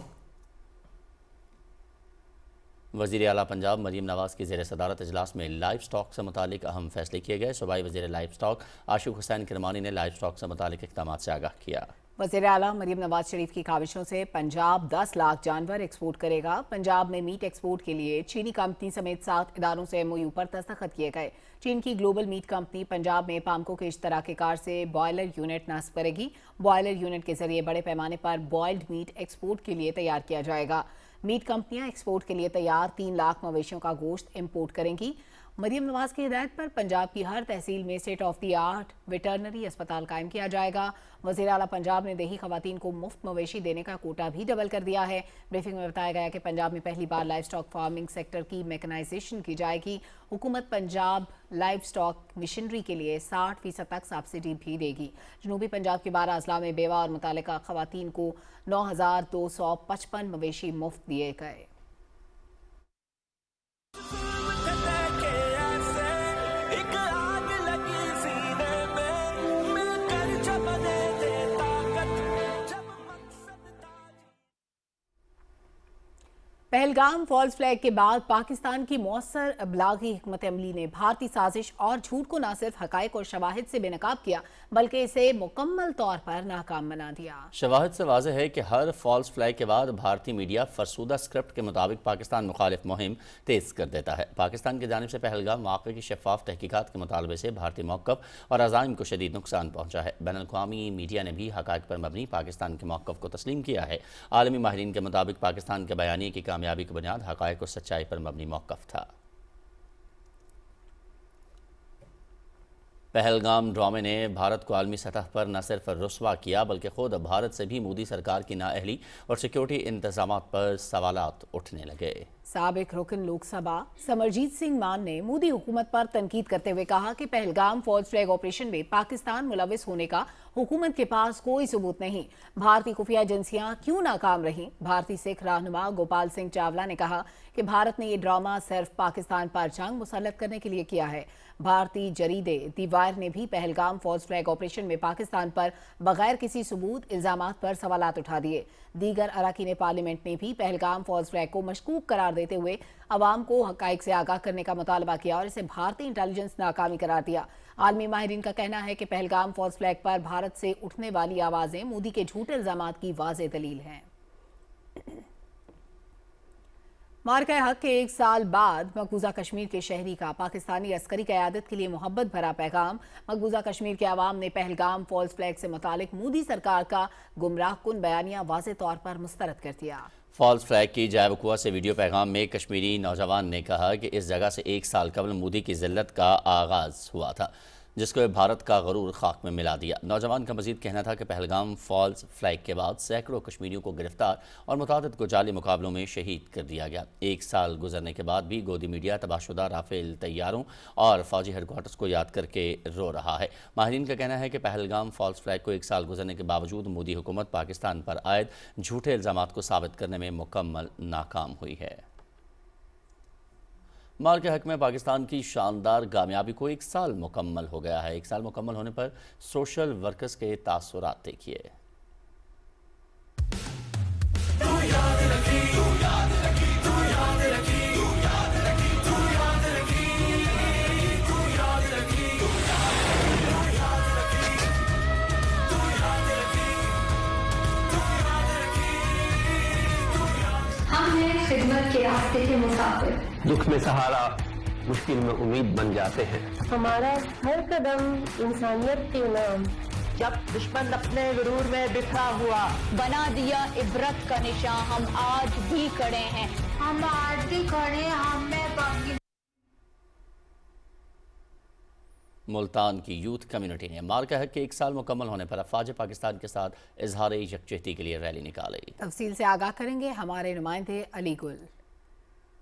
S1: वज़ीर आला पंजाब मरीम नवाज़ की ज़ेर सदारत इजलास में लाइफ स्टॉक से मुतालिक अहम फैसले किए गए। सूबाई वज़ीर लाइफ स्टॉक आशिक हुसैन किरमानी ने लाइफ स्टॉक से मुतालिक इक़दामात से आगाह किया।
S2: वज़ीर आला मरीम नवाज शरीफ की काविशों से पंजाब 10 लाख जानवर एक्सपोर्ट करेगा। पंजाब में मीट एक्सपोर्ट के लिए चीनी कंपनी समेत 7 इदारों से MOU पर दस्तखत किए गए। चीन की ग्लोबल मीट कंपनी पंजाब में पामको के इश्तराकी कार से बॉयलर यूनिट नस्ब करेगी। बॉयलर यूनिट के जरिए बड़े पैमाने पर बॉयल्ड मीट एक्सपोर्ट के लिए तैयार किया जाएगा। मीट कंपनियां एक्सपोर्ट के लिए तैयार 3 लाख मवेशियों का गोश्त इंपोर्ट करेंगी। मरीम नवाज की हिदायत पर पंजाब की हर तहसील में state of the art veterinary अस्पताल कायम किया जाएगा। वज़ीर आला पंजाब ने देही खवातीन को मुफ्त मवेशी देने का कोटा भी डबल कर दिया है। ब्रीफिंग में बताया गया कि पंजाब में पहली बार लाइव स्टॉक फार्मिंग सेक्टर की मैकेनाइजेशन की जाएगी। हुकूमत पंजाब लाइव स्टॉक मिशनरी के लिए 60% तक सब्सिडी भी देगी। जनूबी पंजाब के 12 अजला में बेवा और मुतालिका खवातीन को 9,255 मवेशी मुफ्त दिए गए। पहलगाम फॉल्स फ्लैग के बाद पाकिस्तान की मौसर अबलागी हिकमत अमली ने भारतीय साजिश और झूठ को न सिर्फ हकायक और शवाहिद से बेनकाब किया बल्कि इसे मुकम्मल तौर पर नाकाम बना दिया। शवाहिद से वाज़ेह है कि हर फॉल्स फ्लैग के बाद भारतीय मीडिया फरसूदा स्क्रिप्ट के मुताबिक पाकिस्तान मुखालिफ मुहिम तेज कर देता है। पाकिस्तान की जानिब से पहलगाम वाक़े की शफाफ तहकीकात के मुतालबे से भारतीय मौक़िफ़ और अज़ाइम को शदीद नुकसान पहुँचा है। बैनुल-अक़वामी मीडिया ने भी हकायक पर मबनी पाकिस्तान के मौक़िफ़ को तस्लीम किया है। आलमी माहिरीन के मुताबिक पाकिस्तान के बयानी की कामयाबी की बुनियाद हकायक और सच्चाई पर मबनी मौक़िफ़ था। पहलगाम ड्रामे ने भारत को आलमी सतह पर न सिर्फ रुस्वा किया बल्कि खुद भारत से भी मोदी सरकार की नाअहली और सिक्योरिटी इंतजामात पर सवालात उठने लगे। साबिक रुकन लोकसभा समरजीत सिंह मान ने मोदी हुकूमत पर तनकीद करते हुए कहा कि पहलगाम फॉल्स फ्लैग ऑपरेशन में पाकिस्तान मुलविस होने का हुकूमत के पास कोई सबूत नहीं। भारतीय खुफिया एजेंसियां क्यों नाकाम रहीं? भारतीय सिख रहनुमा गोपाल सिंह चावला ने कहा कि भारत ने ये ड्रामा सिर्फ पाकिस्तान पर जंग मुसल्लत करने के लिए किया है। भारतीय जरीदे दी वायर ने भी पहलगाम फॉल्स फ्लैग ऑपरेशन में पाकिस्तान पर बगैर किसी सबूत इल्जामात पर सवालात उठा दिए। दीगर अरकान पार्लियामेंट ने भी पहलगाम फॉल्स फ्लैग को मशकूक करार देते हुए अवाम को हकाइक से आगाह करने का मुतालबा किया और इसे भारतीय इंटेलिजेंस नाकामी करार दिया। आलमी माहिरीन का कहना है कि पहलगाम फॉल्स फ्लैग पर भारत से उठने वाली आवाजें मोदी के झूठे इल्जामात की वाज़ेह दलील हैं। मार्का हक के 1 साल बाद मकबूजा कश्मीर के शहरी का पाकिस्तानी अस्करी क़यादत के लिए मोहब्बत भरा पैगाम। मकबूजा कश्मीर के अवाम ने पहलगाम फॉल्स फ्लैग से मुतालिक मोदी सरकार का गुमराहकुन बयानिया वाज़ेह तौर पर मुस्तरद कर दिया। फॉल्स फ्लैग की जायवकुआ से वीडियो पैगाम में कश्मीरी नौजवान ने कहा कि इस जगह से 1 साल कबल मोदी की जिल्लत का आगाज हुआ था।
S1: जिसको भारत का गरूर खाक में मिला दिया। नौजवान का मजीद कहना था कि पहलगाम फॉल्स फ्लैग के बाद सैकड़ों कश्मीरियों को गिरफ्तार और मुतादिद को जाली मुकाबलों में शहीद कर दिया गया। 1 साल गुजरने के बाद भी गोदी मीडिया तबाहशुदा राफेल तैयारों और फौजी हेडक्वार्टर्स को याद करके रो रहा है। माहिरीन का कहना है कि पहलगाम फॉल्स फ्लैग को 1 साल गुजरने के बावजूद मोदी हुकूमत पाकिस्तान पर आयद झूठे इल्ज़ामात को साबित करने में मुकम्मल नाकाम हुई है। मार के हक में पाकिस्तान की शानदार कामयाबी को 1 साल मुकम्मल हो गया है। 1 साल मुकम्मल होने पर सोशल वर्कर्स के तासुरात देखिए।
S4: हम हैं खिदमत के रास्ते के मुसाफिर,
S5: दुख में सहारा, मुश्किल में उम्मीद बन जाते हैं।
S6: हमारा हर कदम इंसानियत के नाम, जब दुश्मन अपने गुरूर में बिखरा हुआ,
S13: बना दिया इबरत का निशान, हम आज भी खड़े हैं,
S4: हम आज भी खड़े, हम में बाकी।
S1: मुल्तान की यूथ कम्युनिटी ने मार का हक के 1 साल मुकम्मल होने पर अफवाज पाकिस्तान के साथ इजहार यकजहती के लिए रैली निकाली।
S2: तफसील से आगाह करेंगे हमारे नुमाइंदे अली गुल।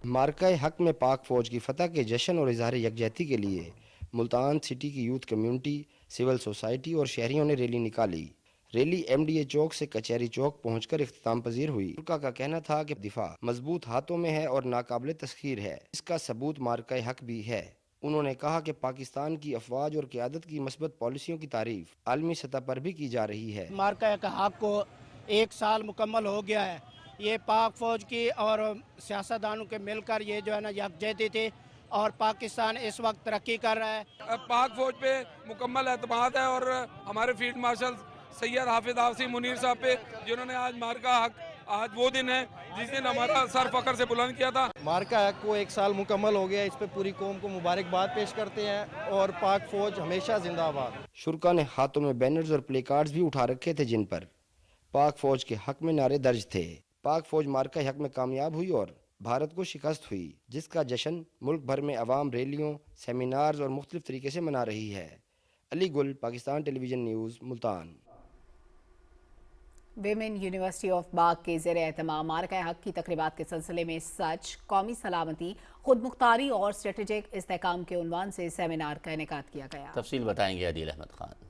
S14: मार्का हक में पाक फौज की फतह के जश्न और इजहार यकजहती के लिए मुल्तान सिटी की यूथ कम्युनिटी, सिविल सोसाइटी और शहरियों ने रैली निकाली। रैली MDA चौक से कचहरी चौक पहुंचकर इख्तिताम पजीर हुई। उनका का कहना था कि दिफा मजबूत हाथों में है और नाकाबिल तस्खीर है, इसका सबूत मार्का हक भी है। उन्होंने कहा कि पाकिस्तान की अफवाज और क़यादत की मस्बत पॉलिसियों की तारीफ आलमी सतह पर भी की जा रही है।
S15: मार्का हक को 1 साल मुकम्मल हो गया है। ये पाक फौज की और सियासतदानों के मिलकर ये जो है ना यकजहती थे और पाकिस्तान इस वक्त तरक्की कर रहा है।
S8: पाक फौज पे मुकम्मल एतमाद है और हमारे फील्ड मार्शल सैयद हाफिज आसिम मुनीर साहब पे, जिन्होंने आज मार्का हक, आज वो दिन है जिस दिन हमारा सर फखर से बुलंद किया था।
S16: मार्का हक को 1 साल मुकम्मल हो गया, इस पे पूरी कौम को मुबारकबाद पेश करते हैं और पाक फौज हमेशा जिंदाबाद।
S14: शुरका ने हाथों में बैनर्स और प्ले कार्ड्स भी उठा रखे थे जिन पर पाक फौज के हक में नारे दर्ज थे। पाक फौज मार्का हक में कामयाब हुई और भारत को शिकस्त हुई, जिसका जश्न मुल्क भर में अवाम रैलियों, सेमिनार्स और मुख्तलिफ तरीके से मना रही है। Ali Gul, Pakistan television news, Multan.
S2: Women university of Bagh के ज़ेर एहतमाम मार्का हक की तकरीबात के सिलसिले में सच, कौमी सलामती, खुद मुख्तारी और स्ट्रेटेजिक इस्तेहकाम के उन्वान से सेमिनार का इनेकाद किया गया।
S1: तफसील बताएंगे अदील अहमद खान।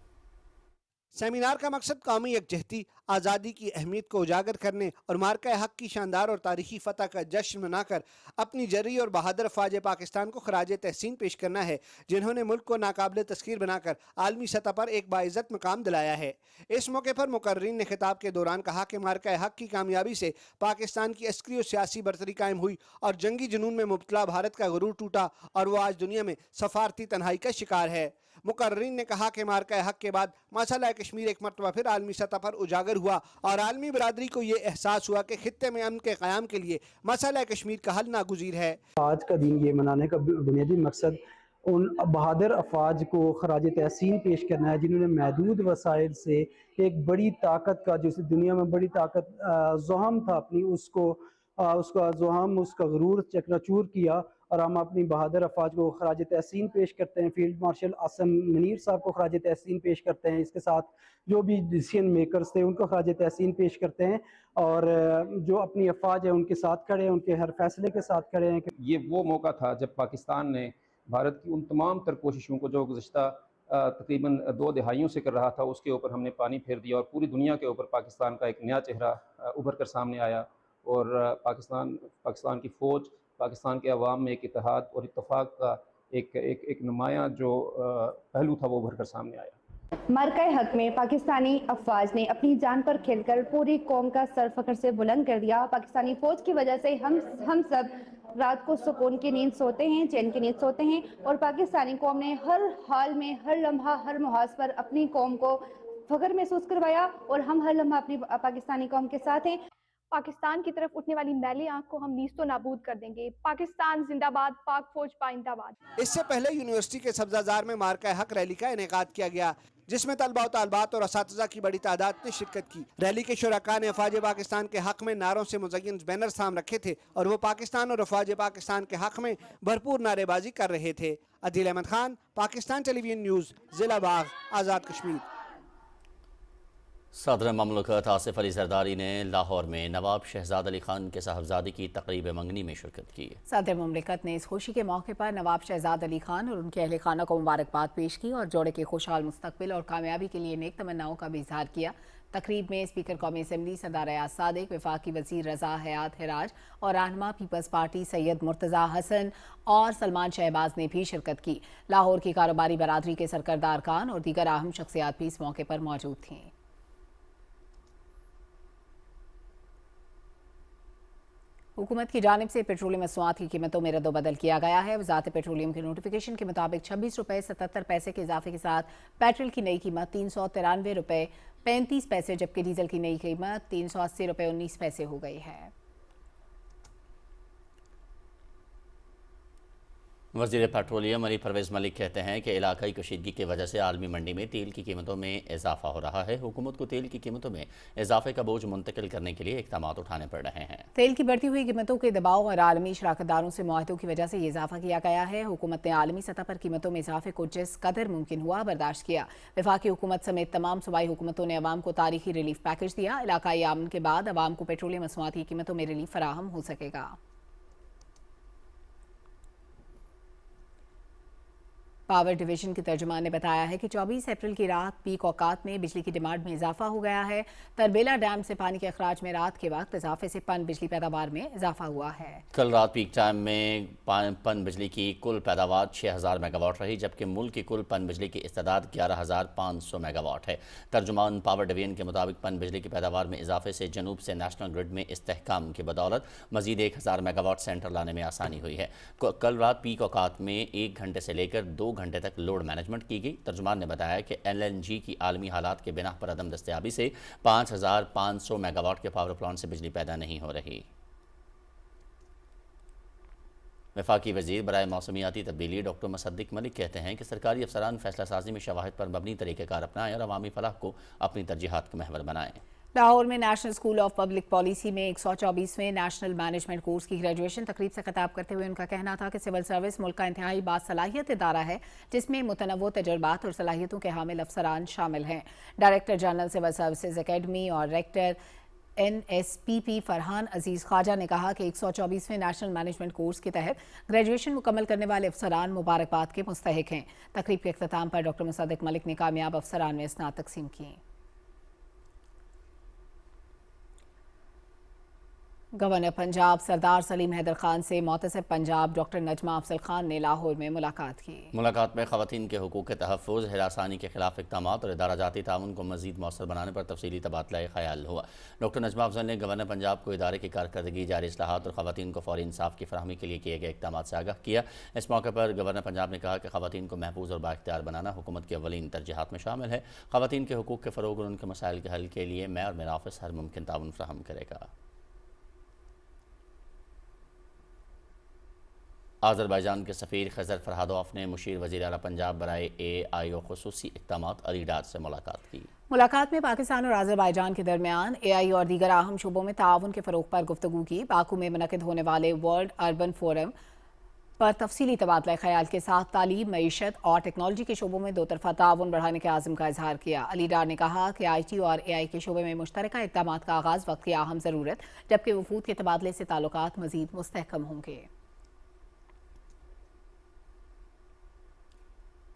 S17: सेमिनार का मकसद कौमी यकजहती, आज़ादी की अहमियत को उजागर करने और मार्का हक की शानदार और तारीखी फतह का जश्न मनाकर अपनी जर्री और बहादुर अफवाज पाकिस्तान को खराज तहसीन पेश करना है, जिन्होंने मुल्क को नाकाबिल तस्खीर बनाकर आलमी सतह पर एक बाइज़्ज़त मकाम दिलाया है। इस मौके पर मुकर्रीन ने खिताब के दौरान कहा कि मार्का हक की कामयाबी से पाकिस्तान की अस्करी और सियासी बरतरी कायम हुई और जंगी जुनून में मुब्तला भारत का गुरूर टूटा और वो आज दुनिया में सफारती तन्हाई का शिकार है। मुकर्रीन ने कहा कि मार्का हक के बाद मसला कश्मीर एक मरतबा फिर आलमी सतह पर उजागर हुआ और आलमी बरादरी को ये एहसास हुआ कि खित्ते में अमन के क़याम के लिए मसला कश्मीर का हल नागुज़ीर है।
S18: आज का दिन ये मनाने का बुनियादी मकसद उन बहादुर अफवाज को खराज तहसीन पेश करना है, जिन्होंने महदूद वसाइल से एक बड़ी ताकत का, जो दुनिया में बड़ी ताकत ज़ुहम था अपनी, उसका ज़ुहम, उसका गुरूर चकनाचूर किया और हम अपनी बहादुर अफवाज को खराज तहसीन पेश करते हैं। फील्ड मार्शल आसिम मुनीर साहब को खराज तहसीन पेश करते हैं। इसके साथ जो भी डिसीजन मेकर्स थे उनको खराज तहसीन पेश करते हैं और जो अपनी अफवाज है उनके साथ खड़े हैं, उनके हर फैसले के साथ खड़े हैं।
S19: ये वो मौका था जब पाकिस्तान ने भारत की उन तमाम तर कोशिशों को जो गुज़श्ता तकरीबन 2 दहाइयों से कर रहा था, उसके ऊपर हमने पानी फेर दिया और पूरी दुनिया के ऊपर पाकिस्तान का एक नया चेहरा उभर कर सामने आया और पाकिस्तान की फ़ौज, पाकिस्तान के अवाम में एक इत्तेहाद और इत्तेफाक का एक नुमाया जो पहलू था वो उभर कर सामने आया।
S20: मार्का हक में पाकिस्तानी अफवाज ने अपनी जान पर खेलकर पूरी कौम का सर फखर से बुलंद कर दिया। पाकिस्तानी फौज की वजह से हम सब रात को सुकून की नींद सोते हैं, चैन की नींद सोते हैं और पाकिस्तानी कौम ने हर हाल में, हर लम्हा, हर मुहाज पर अपनी कौम को फख्र महसूस करवाया और हम हर लम्हा अपनी पाकिस्तानी कौम के साथ हैं।
S7: पाकिस्तान की तरफ उठने वाली मैली आंख को हम नीस्तो नाबूद कर देंगे। पाकिस्तान जिंदाबाद, पाक फौज पाइंदाबाद।
S17: इससे पहले यूनिवर्सिटी के सब्जाजार में मार्का हक रैली का इनेकाद किया गया, जिसमें तलबा और तालबात और असातिज़ा की बड़ी तादाद ने शिरकत की। रैली के शुरका ने अफवाज पाकिस्तान के हक में नारों से मुज़य्यन बैनर थाम रखे थे और वो पाकिस्तान और अफवाज पाकिस्तान के हक में भरपूर नारेबाजी कर रहे थे। अदील अहमद खान, पाकिस्तान टेलीविजन न्यूज़, ज़िला बाग, आज़ाद कश्मीर।
S1: सदर ममलकत आसिफ अली जरदारी ने लाहौर में नवाब शहजाद अली खान के साहबजादी की तकरीब मंगनी में शिरकत की।
S2: सदर ममलिकत ने इस खुशी के मौके पर नवाब शहजाद अली खान और उनके अहले खाना को मुबारकबाद पेश की और जोड़े के खुशहाल मुस्तकबिल और कामयाबी के लिए नेक तमन्नाओं का भी इजहार किया। तकरीब में स्पीकर कौमी असम्बली सरदार अयाज सादिक, वफाकी वजीर रजा हयात हिराज और रहनुमा पीपल्स पार्टी सैयद मुर्तज़ा हसन और सलमान शहबाज ने भी शिरकत की। लाहौर की कारोबारी बरादरी के सरकर्दा अरकान और दीगर अहम शख्सियात भी इस मौके पर मौजूद थीं। हुकूमत की जानिब से पेट्रोलियम मसनूआत की कीमतों में रद्दोबदल किया गया है। वजारत पेट्रोलियम के नोटिफिकेशन के मुताबिक 26 रुपये 77 पैसे के इजाफे के साथ पेट्रोल की नई कीमत 393 रुपये 35 पैसे, जबकि डीजल की नई कीमत 380 रुपये 19 पैसे हो गई है।
S1: वज़ीर पेट्रोलियम अली परवेज़ मलिक कहते हैं कि इलाकाई कशीदगी की वजह से आलमी मंडी में तेल की कीमतों में इजाफा हो रहा है। हुकूमत को तेल की कीमतों में इजाफे का बोझ मुंतकिल करने के लिए इक़दाम उठाने पड़ रहे हैं।
S2: तेल की बढ़ती हुई कीमतों के दबाव और आलमी शराकतदारों से मुआहदों की वजह से ये इजाफा किया गया है। हुकूमत ने आलमी सतह पर कीमतों में इजाफे को जिस कदर मुमकिन हुआ बर्दाश्त किया। वफाकी हुकूमत समेत तमाम सूबाई हुकूमतों ने अवाम को तारीखी रिलीफ पैकेज दिया। इलाकाई आमन के बाद अवाम को पेट्रोलियम मसनूआत की कीमतों में रिलीफ फराहम हो सकेगा। पावर डिवीजन के तर्जुमान ने बताया है कि 24 अप्रैल की रात पीक औकात में बिजली की डिमांड में इजाफा हो गया है। तरबेला डैम से पानी के अखराज में रात के वक्त इजाफे से पन बिजली पैदावार में इजाफा हुआ है।
S1: कल रात पीक टाइम में पन बिजली की कुल पैदावार 6000 मेगावाट रही, जबकि मुल्क की कुल पन बिजली की इस्तेदाद 11500 मेगावाट है। तर्जुमान पावर डिवीजन के मुताबिक पन बिजली की पैदावार में इजाफे से जनूब से नेशनल ग्रिड में इस्तेहकाम की बदौलत मजीद 1000 मेगावाट सेंटर लाने में आसानी हुई है। कल रात पीक औकात में 1 घंटे से लेकर 2 घंटे तक लोड मैनेजमेंट की गई। तर्जुमान ने बताया कि LNG की आलमी हालात के बिना पर अदम दस्तयाबी से 5500 मेगावाट के पावर प्लांट से बिजली पैदा नहीं हो रही। वफाकी वजीर बराए मौसमियाती तब्दीली डॉक्टर मुसद्दिक मलिक कहते हैं कि सरकारी अफसरान फैसला साजी में शवाहिद पर मबनी तरीक़ेकार अपनाएं और अवामी फलाह को अपनी तरजीहात का महवर बनाएं।
S2: लाहौर में national school of public policy में 124वें नेशनल मैनेजमेंट कोर्स की ग्रेजुएशन तकरीब से खिताब करते हुए उनका कहना था कि सिविल सर्विस मुल्क का इंतहाई बासलाहियत इदारा है, जिसमें मुतनव्वो तजुर्बात और सलाहियतों के हामिल अफसरान शामिल हैं। Director general civil services academy और रेक्टर NSPP फरहान अजीज़ ख्वाजा ने कहा कि 124वें नेशनल मैनेजमेंट कोर्स के तहत ग्रेजुएशन मुकम्मल करने वाले अफसरान मुबारकबाद के मुस्तहिक हैं। तकरीब के अख्ताम पर डॉक्टर मुसद्दिक मलिक ने कामयाब अफसरान में इसनाद तकसीम की। गवर्नर पंजाब सरदार सलीम हैदर खान से मोतसिब पंजाब डॉक्टर नजमा अफजल खान ने लाहौर में मुलाकात की।
S1: मुलाकात में खवातीन के हुकूक के तहफ़्फ़ुज़, हिरासानी के खिलाफ इक़दाम और इदारा जाती ताउन को मज़ीद मौसर बनाने पर तफसीली तबादला ख़याल हुआ। डॉक्टर नजमा अफजल ने गवर्नर पंजाब को इदारे की कारकर्दगी, जारी इस्लाहात और खवातीन को फौरी इंसाफ की फराहमी के लिए किए गए इक़दाम से आगाह किया। इस मौके पर गवर्नर पंजाब ने कहा कि खवातीन को महफूज और बाइख्तियार बनाना हुकूमत की अव्वलीन तरजीहात में शामिल है। खवातीन के हुकूक के फ़रोग़ और उनके मसाइल के हल के लिए मैं और मेरा ऑफिस हर मुमकिन ताउन फराहम करेगा। आज़रबाईजान के सफ़ीर खज़र फरहादोफ ने मुशीर वज़ीर आला पंजाब बराए AI और ख़ुसूसी इक़दामात अली डार से मुलाकात की।
S2: मुलाकात में पाकिस्तान और आज़रबाईजान के दरमियान AI और दीगर अहम शोबों में ताउन के फ़रोग़ पर गुफ्तगू की। बाकू में मुनक़िद होने वाले वर्ल्ड अर्बन फोरम पर तफसीली तबादला ख्याल के साथ तालीम, मईशत और टेक्नोलॉजी के शोबों में दो तरफ़ा ताउन बढ़ाने के आज़म का इजहार किया। अली डार ने कहा कि IT और AI के शोबे में मुश्तरका इक़दामात का आगाज़ वक्त की अहम ज़रूरत, जबकि वफूद के तबादले से ताल्लुकात मज़ीद मुस्तहकम होंगे।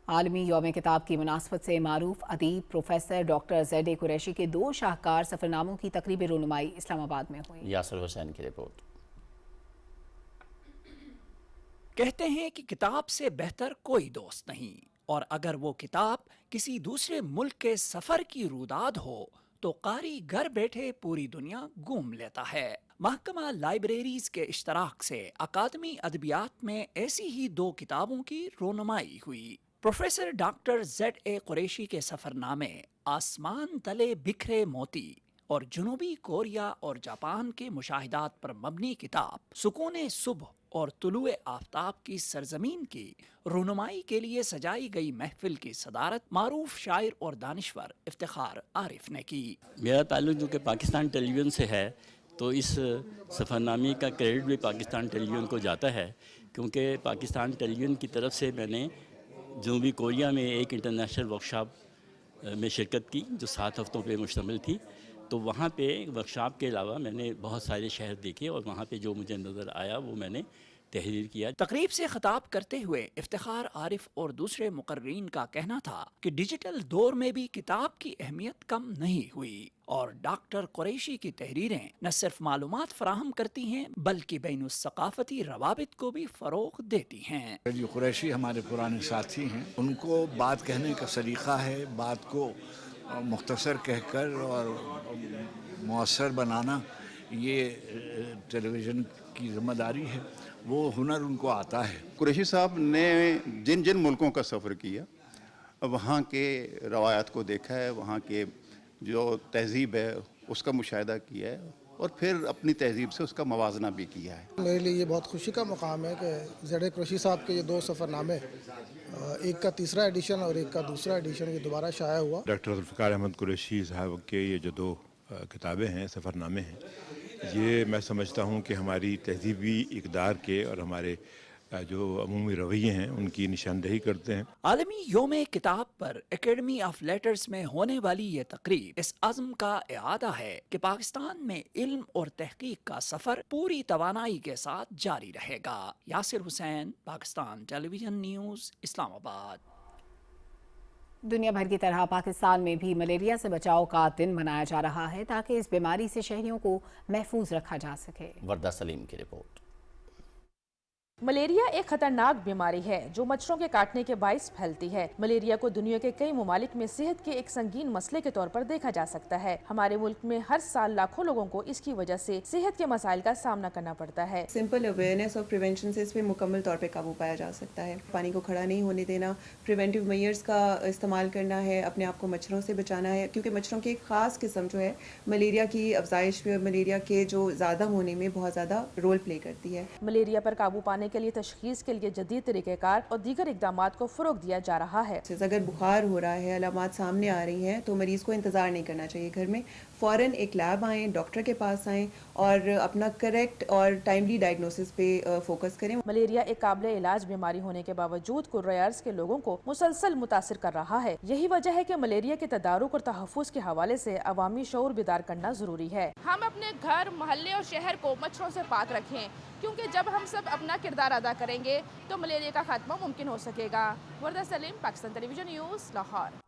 S2: आलमी यौम किताब की मुनासबत से मारूफ अदीब प्रोफेसर डॉक्टर ZA कुरैशी के 2 शाहकार सफ़रनामों की तकरीबी रुनुमाई इस्लामाबाद में हुई।
S1: यासिर हुसैन की रिपोर्ट।
S21: कहते हैं कि किताब से बेहतर कोई दोस्त नहीं, और अगर वो किताब किसी दूसरे मुल्क के सफ़र की रुदाद हो तो कारी घर बैठे पूरी दुनिया घूम लेता है। महकमा लाइब्रेरीज के इश्तराक से अकादमी अदबियात में ऐसी ही 2 किताबों की रोनुमाई हुई। प्रोफेसर डॉक्टर ZA कुरैशी के सफ़रनामे आसमान तले बिखरे मोती और जनूबी कोरिया और जापान के मुशाहिदात पर मबनी किताब सुकून सुबह और तुलुए आफ्ताब की सरजमीन की रोनुमाई के लिए सजाई गई महफिल की सदारत मारूफ शायर और दानिश्वर इफ्तिखार आरिफ ने की।
S22: मेरा ताल्लुक जो कि पाकिस्तान टेलीविज़न से है, तो इस सफ़रनामे का क्रेडिट भी पाकिस्तान टेलीविज़न को जाता है, क्योंकि पाकिस्तान टेलीविज़न की तरफ से मैंने जनूबी कोरिया में एक इंटरनेशनल वर्कशॉप में शिरकत की जो 7 हफ्तों पे मुश्तमिल थी। तो वहाँ पे वर्कशॉप के अलावा मैंने बहुत सारे शहर देखे और वहाँ पे जो मुझे नज़र आया वो मैंने तहरीर किया।
S21: तकरीब से खिताब करते हुए इफ्तिखार आरिफ और दूसरे मुकर्रीन का कहना था कि डिजिटल दौर में भी किताब की अहमियत कम नहीं हुई और डॉक्टर कुरैशी की तहरीरें न सिर्फ मालूमात फराहम करती हैं बल्कि बैनुस-सकाफती रवाबित को भी फ़रोग़ देती हैं।
S3: जो कुरैशी हमारे पुराने साथी हैं, उनको बात कहने का सलीक़ा है, बात को मुख्तसर कहकर और मौसर बनाना ये टेलीविज़न की ज़िम्मेदारी है, वो हुनर उनको आता है।
S9: कुरैशी साहब ने जिन जिन मुल्कों का सफ़र किया, वहाँ के रवायात को देखा है, वहाँ के जो तहज़ीब है उसका मुशाहिदा किया है और फिर अपनी तहज़ीब से उसका मवाजना भी किया है।
S23: मेरे लिए ये बहुत खुशी का मुकाम है कि ज़ेड कुरैशी साहब के ये 2 सफ़रनामे, एक का 3रा एडिशन और एक का 2रा एडिशन, ये दोबारा शाया हुआ।
S24: डॉक्टर ज़ुल्फ़िकार अहमद कुरैशी साहब के ये जो 2 किताबें हैं, सफ़रनामे हैं, ये मैं समझता हूँ कि हमारी तहज़ीबी इक़दार के और हमारे जो अमूमी रवैये हैं उनकी निशानदेही करते हैं।
S21: आलमी योम किताब पर एकेडमी ऑफ लेटर्स में होने वाली ये तकरीब इस अज़्म का इआदा है कि पाकिस्तान में इल्म और तहकीक का सफ़र पूरी तवानाई के साथ जारी रहेगा। Yasir Hussain, Pakistan television news, Islamabad.
S2: दुनिया भर की तरह पाकिस्तान में भी मलेरिया से बचाव का दिन मनाया जा रहा है ताकि इस बीमारी से शहरियों को महफूज रखा जा सके।
S1: वर्दा सलीम की रिपोर्ट।
S25: मलेरिया एक खतरनाक बीमारी है जो मच्छरों के काटने के बाइस फैलती है। मलेरिया को दुनिया के कई ममालिक में सेहत के एक संगीन मसले के तौर पर देखा जा सकता है। हमारे मुल्क में हर साल लाखों लोगों को इसकी वजह से सेहत के मसाइल का सामना करना पड़ता है।
S26: सिंपल अवेयरनेस और प्रिवेंशन से इस पे मुकम्मल तौर पे काबू पाया जा सकता है। पानी को खड़ा नहीं होने देना, प्रिवेंटिव मेजर्स का इस्तेमाल करना है, अपने आप को मच्छरों से बचाना है, क्योंकि मच्छरों की एक खास किस्म जो है मलेरिया की अफजाइश में, मलेरिया के जो ज़्यादा होने में बहुत ज़्यादा रोल प्ले करती है।
S25: मलेरिया पर काबू पाने के लिए तशखीस के लिए जदीद तरीक़ेकार और दीगर इक़दामात को फ़रोग़ दिया जा रहा है।
S26: अगर बुखार हो रहा है, अलामात सामने आ रही हैं, तो मरीज़ को इंतज़ार नहीं करना चाहिए। घर में फ़ौरन एक लैब आएँ, डॉक्टर के पास आएँ और अपना करेक्ट और टाइमली डायग्नोसिस पे फोकस करें।
S25: मलेरिया एक काबिल इलाज बीमारी होने के बावजूद कुर्रयार्स के लोगों को मुसलसल मुतासिर कर रहा है। यही वजह है कि मलेरिया के तदारुक और तहफ़्फ़ुज़ के हवाले से अवामी शऊर बेदार करना ज़रूरी है।
S27: हम अपने घर, मोहल्ले और शहर को मच्छरों से पाक रखें, क्योंकि जब हम सब अपना किरदार अदा करेंगे तो मलेरिया का खात्मा मुमकिन हो सकेगा। वर्दा सलीम, पाकिस्तान टेलीविज़न न्यूज़, लाहौर।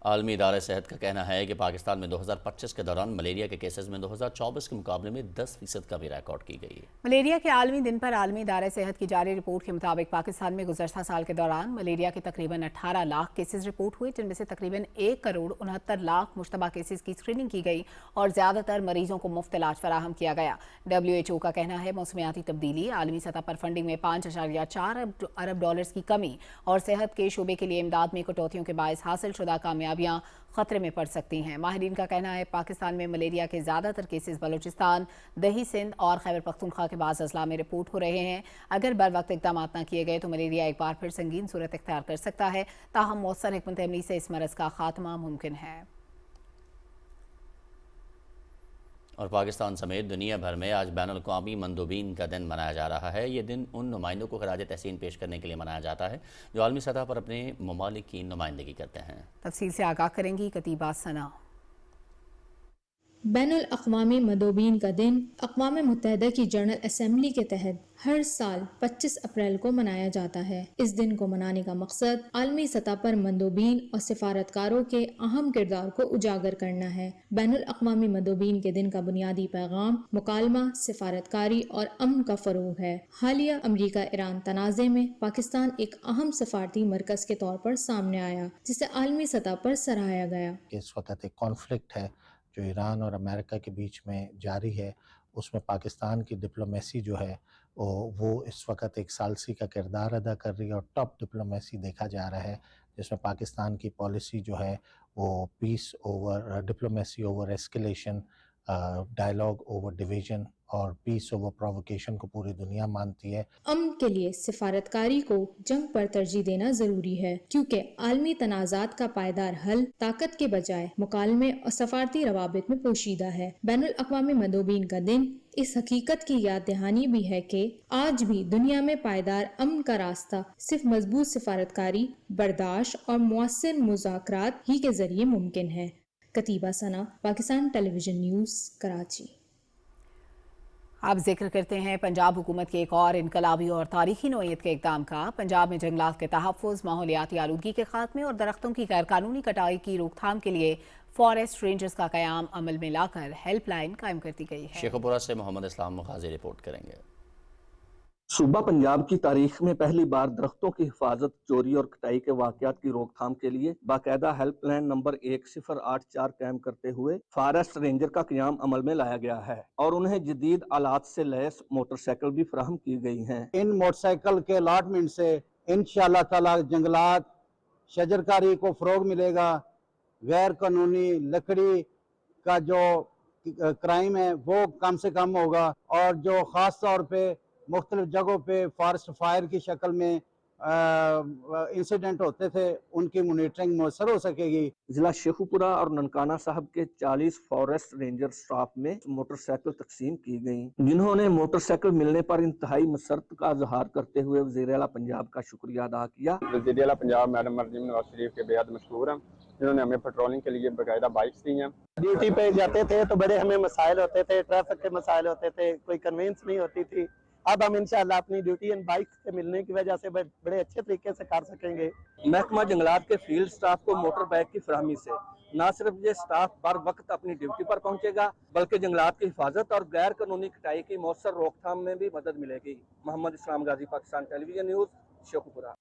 S1: आलमी इदारा सेहत का कहना है कि पाकिस्तान में 2025 के दौरान मलेरिया के केसेस में 2024 के मुकाबले में 10% कमी रिकॉर्ड की गई है।
S2: मलेरिया के आलमी दिन पर आलमी इदारा सेहत की जारी रिपोर्ट के मुताबिक पाकिस्तान में गुज़श्ता साल के दौरान मलेरिया के तकरीबन 18 लाख केसेस रिपोर्ट हुए, जिनमें से तकरीबन 1 करोड़ 69 लाख मुश्तबा केसेस की स्क्रीनिंग की गई और ज़्यादातर मरीजों को मुफ्त इलाज फराहम किया गया। WHO का कहना है मौसमियाती तब्दीली, आलमी सतह पर फंडिंग में 5.4 अरब डॉलर्स की कमी और सेहत के शोबे के लिए इमदाद में कटौतियों के बायस हासिल शुदा कामयाबियां खतरे में पड़ सकती हैं। माहिरीन का कहना है पाकिस्तान में मलेरिया के ज़्यादातर केसेस बलूचिस्तान, दही सिंध और खैबर पख्तूनख्वा के बाज़ अजला में रिपोर्ट हो रहे हैं। अगर बर वक्त इकदाम न किए गए तो मलेरिया एक बार फिर संगीन सूरत इख्तियार कर सकता है। ताहम मौसर हिकमत अमली से इस मरज़ का खात्मा मुमकिन है।
S1: और पाकिस्तान समेत दुनिया भर में आज बैनुल-अक़वामी मंदूबीन का दिन मनाया जा रहा है। ये दिन उन नुमाइंदों को खराज तहसीन पेश करने के लिए मनाया जाता है जो आलमी सतह पर अपने ममालिक की नुमाइंदगी करते हैं।
S2: तफसील से आगाह करेंगी कतीबा सना।
S28: बैनुल-अक़वामी मंदूबीन का दिन अक़वाम मुत्तहिदा की जनरल असेंबली के तहत हर साल 25 अप्रैल को मनाया जाता है। इस दिन को मनाने का मकसद आलमी सतह पर मंदूबीन और सिफारतकारों के अहम किरदार को उजागर करना है। बैनुल-अक़वामी मंदूबीन के दिन का बुनियादी पैगाम मुकालमा, सिफारतकारी और अमन का फ़रोग़ है। हालिया अमरीका ईरान तनाज़े में पाकिस्तान एक अहम सफारती मरकज़ के तौर पर सामने आया, जिसे आलमी सतह पर सराहा गया।
S29: इस वक्त एक कॉन्फ्लिक्ट है जो ईरान और अमेरिका के बीच में जारी है, उसमें पाकिस्तान की डिप्लोमेसी जो है वो इस वक्त एक सालसी का किरदार अदा कर रही है और टॉप डिप्लोमेसी देखा जा रहा है, जिसमें पाकिस्तान की पॉलिसी जो है वो peace over diplomacy over escalation dialogue over division और पीस ओवर प्रोवोकेशन को पूरी दुनिया मानती है।
S28: अमन के लिए सिफारतकारी को जंग पर तरजीह देना जरूरी है, क्योंकि आलमी तनाज़ात का पायदार हल ताकत के बजाय मुकालमे और सफारती रवाबित में पोशीदा है। बैनुल अक़वामी मंदोबीन का दिन इस हकीकत की याद दहानी भी है कि आज भी दुनिया में पायदार अमन का रास्ता सिर्फ मजबूत सिफारतकारी, बर्दाश्त और मुअस्सर मुज़ाकरात ही के जरिए मुमकिन है। कतीबा सना, पाकिस्तान टेलीविजन न्यूज़, कराची।
S2: अब जिक्र करते हैं पंजाब हुकूमत के एक और इनकलाबी और तारीखी नौयत के इक़दाम का। पंजाब में जंगलात के तहफ़्फ़ुज़, माहौलियाती आलूदगी के खात्मे और दरख्तों की गैरकानूनी कटाई की रोकथाम के लिए फॉरेस्ट रेंजर्स का क़याम अमल में लाकर हेल्पलाइन कायम कर दी गई है।
S1: शेखुपुरा से मोहम्मद इस्लाम गाजी रिपोर्ट करेंगे।
S4: सूबा पंजाब की तारीख में पहली बार दरख्तों की हिफाजत, चोरी और कटाई के वाक़यात की रोकथाम के लिए बाकायदा हेल्पलाइन नंबर 1084 कायम करते हुए फॉरेस्ट रेंजर का क़याम अमल में लाया गया है और उन्हें जदीद आलात से लैस मोटरसाइकिल भी फराहम की गई हैं।
S5: इन मोटरसाइकिल के अलॉटमेंट से इंशाअल्लाह ताला जंगलात शजरकारी को फ़रोग मिलेगा। गैर कानूनी लकड़ी का जो क्राइम है वो कम से कम होगा और जो ख़ास तौर पे मुख्तलिफ जगहों पे फॉरेस्ट फायर की शक्ल में इंसिडेंट होते थे, उनकी मॉनिटरिंग मौसर हो सकेगी।
S4: जिला शेखुपुरा और ननकाना साहब के 40 फॉरेस्ट रेंजर स्टाफ में मोटरसाइकिल तकसीम की गई, जिन्होंने मोटरसाइकिल मिलने पर इंतहाई मसरत का इजहार करते हुए वज़ीर आला पंजाब का शुक्रिया अदा किया।
S6: वज़ीर आला पंजाब मैडम मरजीम नवाज शरीफ के बेहद मशहूर हैं, जिन्होंने हमें पेट्रोलिंग के लिए बाकायदा बाइक्स दी हैं।
S5: ड्यूटी पे जाते थे तो बड़े हमें मसाइल होते थे, ट्रैफिक के मसाइल होते थे, कोई कन्वेंस नहीं होती थी। अब हम इंशाअल्लाह अपनी ड्यूटी इन बाइक से मिलने की वजह से बड़े अच्छे तरीके से कर सकेंगे।
S4: महकमा जंगलात के फील्ड स्टाफ को मोटर बाइक की फराहमी से न सिर्फ ये स्टाफ बर वक्त अपनी ड्यूटी पर पहुंचेगा, बल्कि जंगलात की हिफाजत और गैर कानूनी कटाई की मौसर रोकथाम में भी मदद मिलेगी। Mohammad Islam Ghazi, Pakistan television news, Sheikhupura.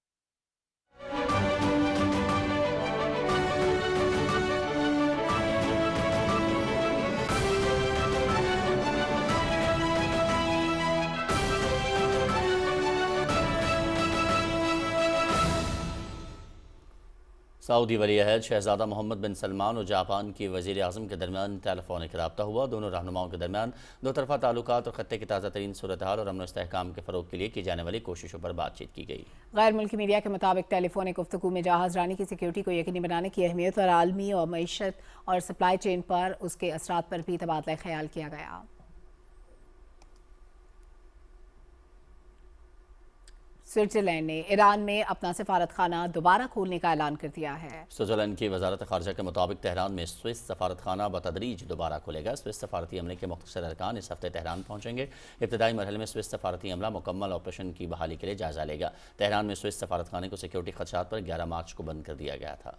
S1: Saudi वली अहद शहजादा मोहम्मद बिन सलमान और जापान के वज़ीर आज़म के दरमियान टेलीफोनिक रब्ता हुआ। दोनों रहनुमाओं के दरमियान दो तरफ़ा ताल्लुकात और ख़त्ते की ताज़ा तरीन सूरत हाल और अमन इस्तेहकाम के फ़रोग़ के लिए की जाने वाली कोशिशों पर बातचीत की गई।
S2: गैर मुल्की मीडिया के मुताबिक टेलीफोनिक गुफ्तगू में जहाज़ रानी की सिक्योरिटी को यकीनी बनाने की अहमियत और आलमी और मईशत और सप्लाई चेन पर उसके असरात पर भी तबादला ख्याल किया गया। स्विट्जरलैंड ने ईरान में अपना सफारत खाना दोबारा खोलने का ऐलान कर दिया है।
S1: स्विट्जरलैंड की वजारत ख़ारजा के मुताबिक तेहरान में स्विस सफारत खाना बतदरीज दोबारा खुलेगा। स्विस सफारती अमले के मुख्तसर अरकान इस हफ्ते तेहरान पहुंचेंगे। इब्तदाई मरहले में स्विस सफारती अमला मुकम्मल ऑपरेशन की बहाली के लिए जायजा लेगा। तेहरान में स्विस सफारत खाने को सिक्योरिटी खदशात पर 11 मार्च को बंद कर दिया गया था।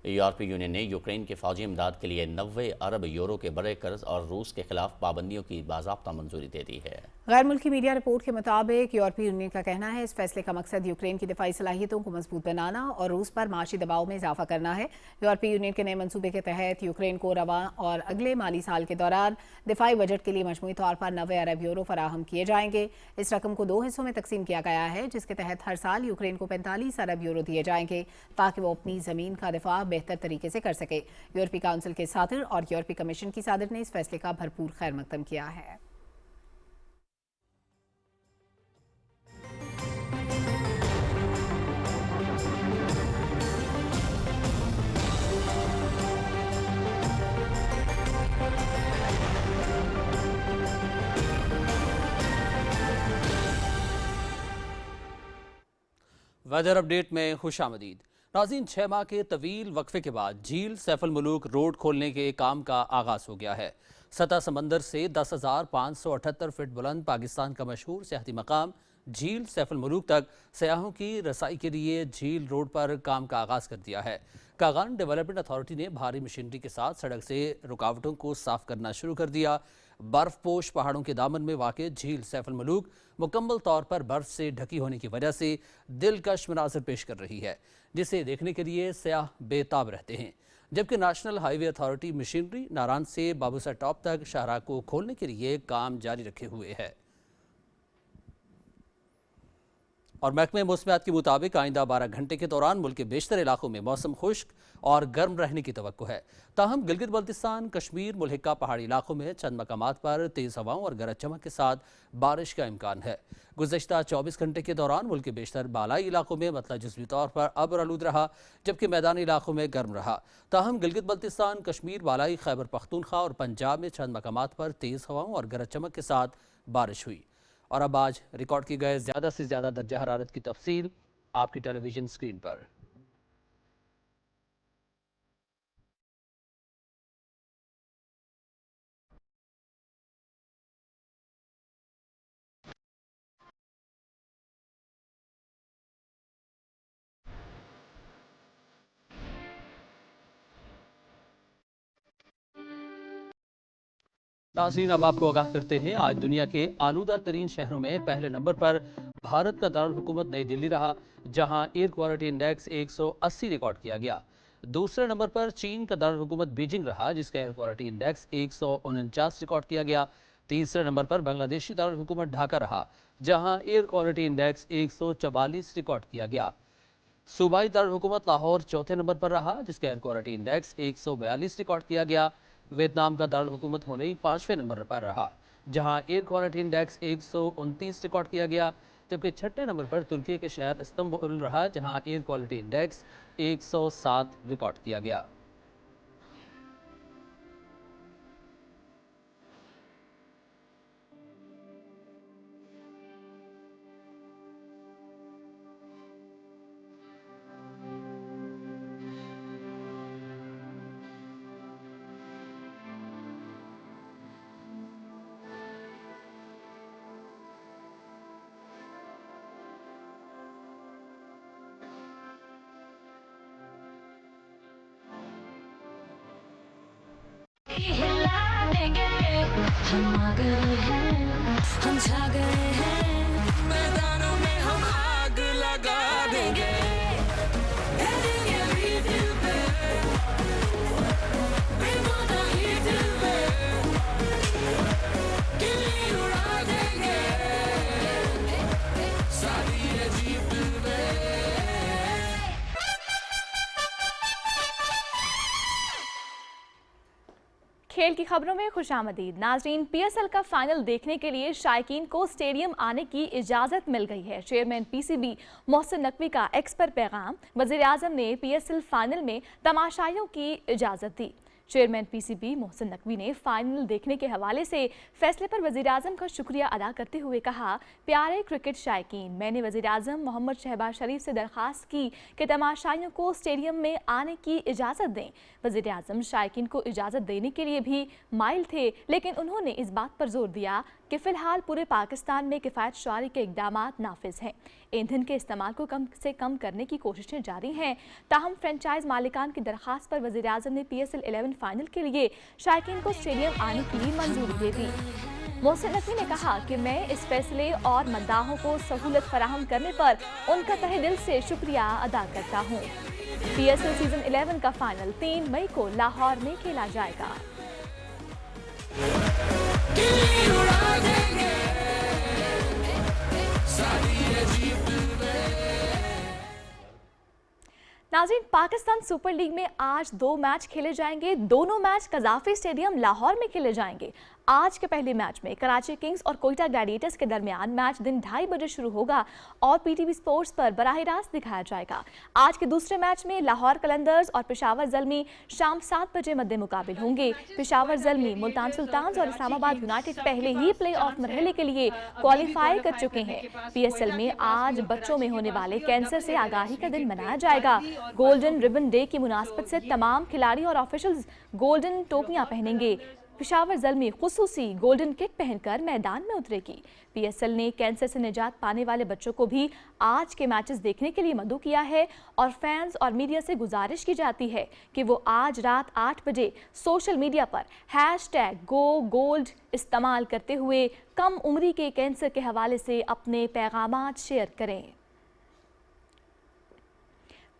S1: यूरोपीय यूनियन ने यूक्रेन के फौजी इमदाद के लिए 90 अरब यूरो के बड़े कर्ज और रूस के खिलाफ पाबंदियों की बाज़ाब्ता मंजूरी दे दी है।
S2: गैर मुल्की मीडिया रिपोर्ट के मुताबिक यूरोपीय यूनियन का कहना है इस फैसले का मकसद यूक्रेन की दिफाई सलाहियतों को मजबूत बनाना और रूस पर माशी दबाव में इजाफा करना है। यूरोपीय यूनियन के नए मनसूबे के तहत यूक्रेन को रवा और अगले माली साल के दौरान दिफाई बजट के लिए मजमूई तौर पर 90 अरब यूरो फराहम किए जाएंगे। इस रकम को 2 हिस्सों में तकसीम किया गया है, जिसके तहत हर साल यूक्रेन को 45 अरब यूरो दिए जाएंगे ताकि वो अपनी जमीन का दिफा बेहतर तरीके से कर सके। यूरोपीय काउंसिल के सदर और यूरोपीय कमीशन की सदर ने इस फैसले का भरपूर खैर मकदम किया है।
S8: वेदर अपडेट में खुशामदीद। नाज़रीन, 6 माह के तवील वक्फे के बाद झील सैफुल मुलूक रोड खोलने के काम का आगाज़ हो गया है। सतह समंदर से 10,578 फीट बुलंद पाकिस्तान का मशहूर सियाहती मकाम झील सैफुल मुलूक तक सयाहों की रसाई के लिए झील रोड पर काम का आगाज़ कर दिया है। कागान डेवलपमेंट अथॉरिटी ने भारी मशीनरी के साथ सड़क से रुकावटों को साफ करना शुरू कर दिया। बर्फपोश पहाड़ों के दामन में वाक़ झील सैफुल मुलूक मुकम्मल तौर पर बर्फ से ढकी होने की वजह से दिलकश मनाज़िर पेश कर रही है, जिसे देखने के लिए सयाह बेताब रहते हैं। जबकि national highway authority machinery Narayan से बाबूसा टॉप तक शाहराह को खोलने के लिए काम जारी रखे हुए है। और महकमे मौसमियात के मुताबिक आइंदा 12 घंटे के दौरान मुल्क के बेशतर इलाकों में मौसम खुश्क और गर्म रहने की तवक्को है। ताहम गिलगित बल्तिस्तान, कश्मीर, मुल्हिका पहाड़ी इलाकों में चंद मकामात पर तेज़ हवाओं और गरज चमक के साथ बारिश का इम्कान है। गुज़श्ता 24 घंटे के दौरान मुल्क के बेशतर बालाई इलाकों में मतलब जिस्मी तौर पर अब्र आलूद रहा, जबकि मैदानी इलाकों में गर्म रहा। ताहम गिलगित बल्तिस्तान, कश्मीर, बालाई खैबर पख्तूनख्वा और पंजाब में चंद मकामात पर तेज़ हवाओं और गरज चमक के साथ बारिश हुई। और अब आज रिकॉर्ड की गए ज़्यादा से ज़्यादा दर्जा हरारत की तफसील आपकी टेलीविजन स्क्रीन पर। नाज़रीन, अब आपको आगाह करते हैं आज दुनिया के आलूदा तरीन शहरों में पहले नंबर पर भारत का दारुल हुकूमत नई दिल्ली रहा, जहां एयर क्वालिटी इंडेक्स 180 रिकॉर्ड किया गया। दूसरे नंबर पर चीन का दारुल हुकूमत बीजिंग रहा, जिसका एयर क्वालिटी इंडेक्स 149 रिकॉर्ड किया गया। तीसरे नंबर पर बांग्लादेशी दारुल हुकूमत ढाका रहा, जहां एयर क्वालिटी इंडेक्स 144 रिकॉर्ड किया गया। सूबाई दारुल हुकूमत लाहौर चौथे नंबर पर रहा, जिसका एयर क्वालिटी इंडेक्स 142 रिकॉर्ड किया गया। वियतनाम का दारुल हुकूमत होने ही 5वें नंबर पर रहा, जहां एयर क्वालिटी इंडेक्स 129 रिकॉर्ड किया गया। जबकि छठे नंबर पर तुर्की के शहर इस्तांबुल रहा, जहां एयर क्वालिटी इंडेक्स 107 रिकॉर्ड किया गया।
S10: हम आ गए हैं, हम छा गए हैं, मैदानों में हम आग लगा देंगे।
S11: खेल की खबरों में खुशामदीद। नाजरीन, PSL का फाइनल देखने के लिए शायकीन को स्टेडियम आने की इजाज़त मिल गई है। चेयरमैन PCB मोहसिन नकवी का एक्स पर पैगाम। वज़ीर आज़म ने PSL फाइनल में तमाशाइयों की इजाज़त दी। चेयरमैन PCB मोहसिन नकवी ने फाइनल देखने के हवाले से फैसले पर वज़ीर आज़म का शुक्रिया अदा करते हुए कहा, प्यारे क्रिकेट शायकीन, मैंने वज़ीर आज़म मोहम्मद शहबाज शरीफ से दरख्वास्त की कि तमाशाइयों को स्टेडियम में आने की इजाज़त दें। वज़ीर आज़म शायकीन को इजाज़त देने के लिए भी माइल थे, लेकिन उन्होंने इस बात पर जोर दिया कि फ़िलहाल पूरे पाकिस्तान में किफ़ायत शुआरी के इक़दामात नाफिज हैं। ईंधन के इस्तेमाल को कम से कम करने की कोशिशें जारी हैं। ताहम फ्रेंचाइज मालिकान की दरख्वास्त पर वज़ीर आज़म ने PSL 11 फाइनल के लिए शायकीन को स्टेडियम आने की मंजूरी दे दी। मोहसिन नकवी ने कहा कि मैं इस फैसले और मद्दाहों को सहूलत फराहम करने पर उनका तहे दिल से शुक्रिया अदा करता हूँ। PSL सीजन 11 का फाइनल 3 मई को लाहौर में खेला जाएगा। नाज़रीन, पाकिस्तान सुपर लीग में आज 2 मैच खेले जाएंगे। दोनों मैच कज़ाफ़ी स्टेडियम लाहौर में खेले जाएंगे। आज के पहले मैच में कराची किंग्स और कोयटा ग्लैडिएटर्स के दरमियान मैच दिन 2:30 बजे शुरू होगा और PTV स्पोर्ट्स पर बराह रास्त दिखाया जाएगा। आज के दूसरे मैच में लाहौर कलंदर्स और पेशावर ज़ल्मी शाम 7 बजे मद्दे मुकाबिल होंगे। पेशावर ज़ल्मी, मुल्तान सुल्तान्स और इस्लामाबाद यूनाइटेड पहले ही प्ले ऑफ मरहले के लिए क्वालिफाई कर चुके हैं। PSL में आज बच्चों में होने वाले कैंसर से आगाही का दिन मनाया जाएगा। गोल्डन रिबन डे की मुनासबत से तमाम खिलाड़ी और ऑफिशियल्स गोल्डन टोपियां पहनेंगे। पेशावर ज़ल्मी खुसूसी गोल्डन किट पहनकर मैदान में उतरेगी। PSL ने कैंसर से निजात पाने वाले बच्चों को भी आज के मैचेस देखने के लिए मदऊ किया है और फैंस और मीडिया से गुजारिश की जाती है कि वो आज रात 8 बजे सोशल मीडिया पर #GoGold इस्तेमाल करते हुए कम उम्री के कैंसर के हवाले से अपने पैगामात शेयर करें।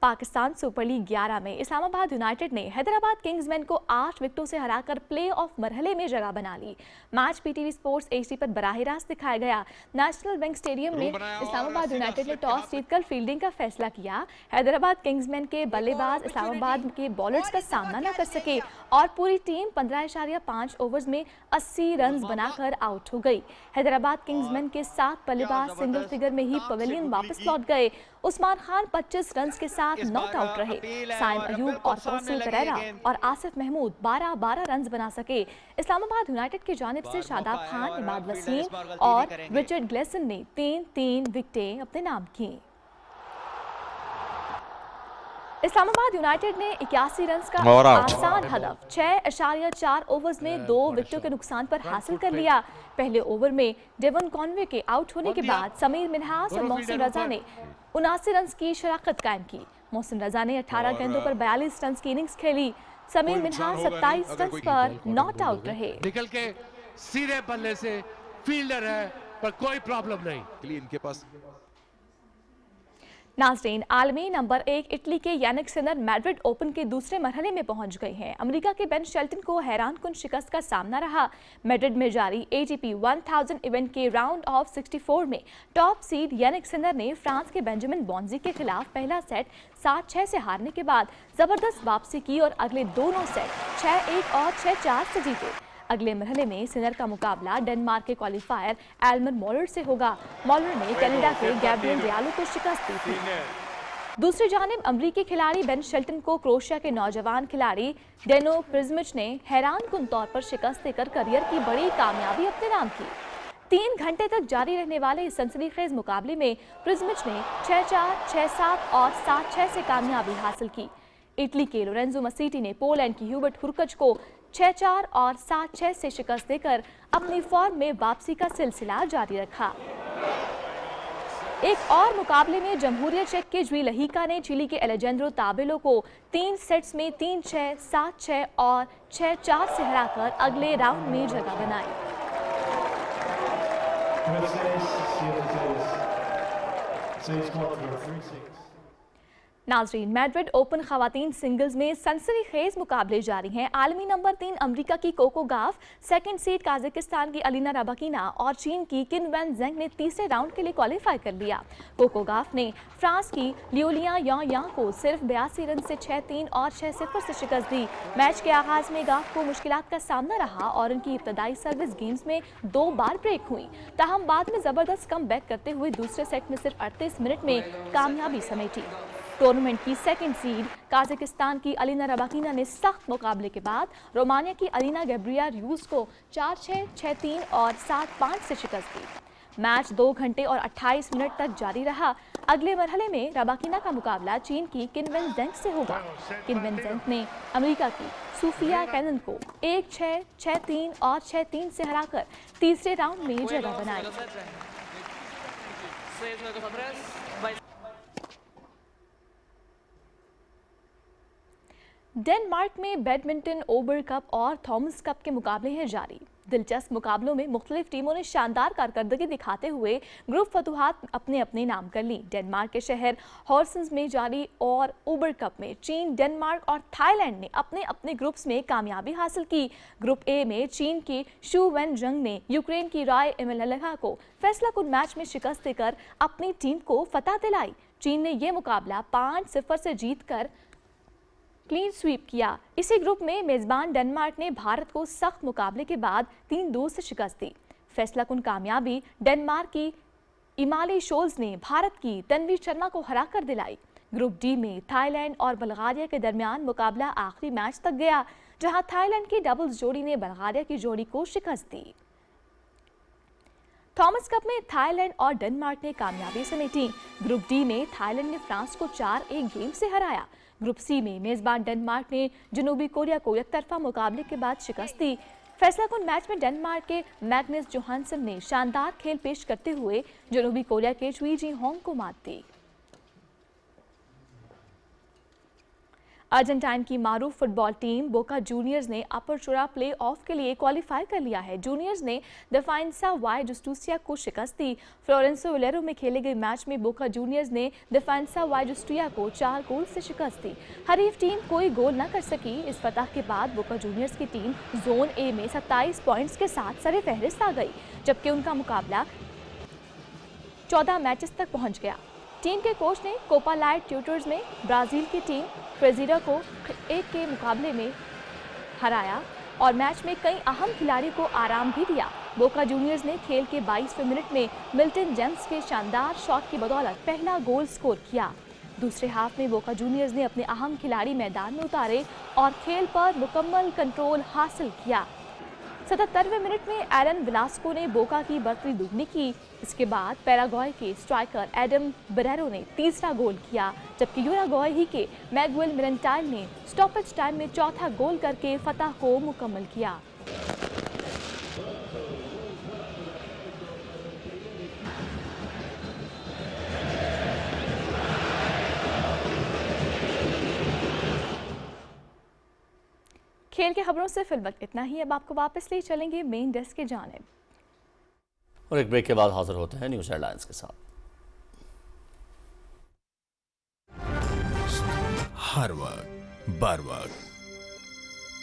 S11: पाकिस्तान सुपर लीग 11 में इस्लामाबाद यूनाइटेड ने हैदराबाद किंग्समैन को 8 विकेटों से हराकर प्ले ऑफ मरहले में जगह बना ली। मैच पीटीवी स्पोर्ट्स एचडी पर बराह रास्त दिखाया गया। नेशनल बैंक स्टेडियम में इस्लामाबाद यूनाइटेड ने टॉस जीतकर फील्डिंग का फैसला किया। हैदराबाद किंग्समैन के बल्लेबाज इस्लामाबाद के बॉलर्स का सामना न कर सके और पूरी टीम 15.5 ओवर्स में 80 रन बनाकर आउट हो गई। हैदराबाद किंग्समैन के 7 बल्लेबाज सिंगल फिगर में ही पवेलियन वापस लौट गए। उस्मान खान 25 रन के साथ नॉट आउट रहे। साइम अयूब और फौसल परेरा और आसिफ महमूद 12 रन बना सके। इस्लामाबाद यूनाइटेड की जानिब से शादाब खान, इमाद वसीम और रिचर्ड ग्लेसन ने 3-3 विकेटें अपने नाम की। इस्लामाबाद यूनाइटेड ने 81 रन का आसान हदफ 6.4 ओवर्स में 2 विकेटों के नुकसान पर हासिल कर लिया। पहले ओवर में डेवन कॉनवे के आउट होने के बाद समीर मिन्हास और मोहसिन रजा ने 79 रन की शराकत कायम की। मोहसिन रजा ने 18 गेंदों पर 42 रन की इनिंग्स खेली। समीर मिन्हास 27 रन पर नॉट आउट रहे।
S7: निकल के सीधे बल्ले से फील्डर है पर कोई प्रॉब्लम नहीं इनके पास।
S11: नाज़रीन, आलमी नंबर 1 इटली के यानिक सिनर मैड्रिड ओपन के दूसरे मरहले में पहुंच गए हैं। अमेरिका के बेन शेल्टन को हैरानकुन शिकस्त का सामना रहा। मैड्रिड में जारी ATP 1000 इवेंट के राउंड ऑफ 64 में टॉप सीड यानिक सिनर ने फ्रांस के बेंजामिन बॉन्जी के खिलाफ पहला सेट 7-6 से हारने के बाद जबरदस्त वापसी की और अगले दोनों सेट 6-1 और 6-4 से जीते। अगले मरहले में सिनर का मुकाबला डेनमार्क के क्वालिफायर एल्मर मॉलर से होगा। मॉलर ने कनाडा के गैब्रियल डियालो को शिकस्त दी थी। दूसरी जानिब अमरीकी खिलाड़ी बेन शेल्टन को क्रोएशिया के नौजवान खिलाड़ी डेनो प्रिजमिच ने हैरानकुन तौर पर शिकस्त देकर करियर की बड़ी कामयाबी अपने नाम की। 3 घंटे तक जारी रहने वाले इस सनसनीखेज मुकाबले में प्रिजमिच ने 6-4, 6-7 और 7-6 से कामयाबी हासिल की। इटली के लोरेंजो मसीटी ने पोलैंड की ह्यूबर्ट हुरकच को 6-4 और 7-6 से शिकस्त देकर अपनी फॉर्म में वापसी का सिलसिला जारी रखा। एक और मुकाबले में जमहूरिया चेक के ज्वी लहीका ने चिली के एलेजेंड्रो ताबेलो को 3 सेट्स में 3-6, 7-6 और 6-4 से हराकर अगले राउंड में जगह बनाई। नाजरीन, मैड्रिड ओपन खवातीन सिंगल्स में सनसनीखेज मुकाबले जारी हैं। आलमी नंबर 3 अमेरिका की कोको गाफ, सेकंड सीड काजाकिस्तान की अलीना रबाकीना और चीन की किन वैन जेंग ने तीसरे राउंड के लिए क्वालिफाई कर लिया। कोको गाफ ने फ्रांस की लियोलिया यांग को सिर्फ 82 रन से 6-3 और 6-0 से शिकस्त दी। मैच के आगाज में गाफ को मुश्किलात का सामना रहा और उनकी इब्तदाई सर्विस गेम्स में 2 बार ब्रेक हुई। ताहम बाद में जबरदस्त कम बैक करते हुए दूसरे सेट में सिर्फ 38 मिनट में कामयाबी समेटी। टूर्नामेंट की सेकंड सीड काजाकिस्तान की अलीना रबाकीना ने सख्त मुकाबले के बाद रोमानिया की अलीना गैब्रिया र्यूस को 4-6, 6-3 और 7-5 से शिकस्त दी। मैच 2 घंटे और 28 मिनट तक जारी रहा। अगले मरहले में रबाकीना का मुकाबला चीन की किन वैन जेंग से होगा। किन वैन जेंग ने अमेरिका की सूफिया कैनन को 1-6, 6-3 और 6-3 से हराकर तीसरे राउंड में जगह बनाई। डेनमार्क में बैडमिंटन ओबर कप और थॉमस कप के मुकाबले हैं जारी। दिलचस्प मुकाबलों में मुख्तलिफ टीमों ने शानदार कारकर्दगी दिखाते हुए ग्रुप फतुहात अपने अपने नाम कर ली। डेनमार्क के शहर हॉर्सन्स में जारी और ओबर कप में चीन, डेनमार्क और थाईलैंड ने अपने अपने ग्रुप्स में कामयाबी हासिल की। ग्रुप ए में चीन की शू वेन जंग ने यूक्रेन की राय एमेलिना को फैसलाकुन मैच में शिकस्त देकर अपनी टीम को फतह दिलाई। चीन ने यह मुकाबला 5-0 से जीतकर क्लीन स्वीप किया। इसी ग्रुप में मेजबान डेनमार्क ने भारत को सख्त मुकाबले के बाद 3-2 से शिकस्त दी। फैसलाकुन कामयाबी डेनमार्क की इमाली शोल्स ने भारत की तन्वी शर्मा को हराकर दिलाई। ग्रुप डी में थाईलैंड और बल्गारिया के दरमियान मुकाबला आखिरी मैच तक गया, जहां थाईलैंड की डबल्स जोड़ी ने बल्गारिया की जोड़ी को शिकस्त दी। थॉमस कप में थाईलैंड और डेनमार्क ने कामयाबी समेटी। ग्रुप डी में थाईलैंड ने फ्रांस को 4-1 गेम से हराया। ग्रुप सी में मेजबान डेनमार्क ने जनूबी कोरिया को एकतरफा मुकाबले के बाद शिकस्त दी। फैसलाकुन मैच में डेनमार्क के मैग्नस जोहानसन ने शानदार खेल पेश करते हुए जनूबी कोरिया के चुई जी होंग को मात दी। अर्जेंटाइन की मारूफ फुटबॉल टीम बोका जूनियर्स ने अपर्चुरा प्ले ऑफ के लिए क्वालिफाई कर लिया है। जूनियर्स ने डिफेंसा वाई जुस्टिया को शिकस्त दी। फ्लोरेंसो वेलेरो में खेले गए मैच में बोका जूनियर्स ने डिफेंसा वाई जुस्टिया को 4 गोल से शिकस्त दी। हरीफ टीम कोई गोल न कर सकी। इस फतह के बाद बोका जूनियर्स की टीम जोन ए में 27 पॉइंट्स के साथ सरे फहरिस्त आ गई, जबकि उनका मुकाबला 14 मैचेस तक पहुंच गया। टीम के कोच ने कोपा लाइट ट्यूटर्स में ब्राजील की टीम क्रेजीरा को 1 के मुकाबले में हराया और मैच में कई अहम खिलाड़ी को आराम भी दिया। बोका जूनियर्स ने खेल के 22वें मिनट में मिल्टन जेम्स के शानदार शॉट की बदौलत पहला गोल स्कोर किया। दूसरे हाफ में बोका जूनियर्स ने अपने अहम खिलाड़ी मैदान में उतारे और खेल पर मुकम्मल कंट्रोल हासिल किया। 77वें मिनट में एरन वेलास्को ने बोका की बढ़ती दुगनी की। इसके बाद पैराग्वे के स्ट्राइकर एडम बरेरो ने तीसरा गोल किया, जबकि यूराग्वे ही के मैगुएल मिरेंटाइल ने स्टॉपेज टाइम में चौथा गोल करके फतह को मुकम्मल किया। खेल के खबरों से फिल वक्त इतना ही। अब आपको वापस ले चलेंगे मेन डेस्क की जानिब
S1: और एक ब्रेक के बाद हाजिर होते हैं न्यूज़ हेडलाइंस के साथ।
S12: हर वक्त बर वक्त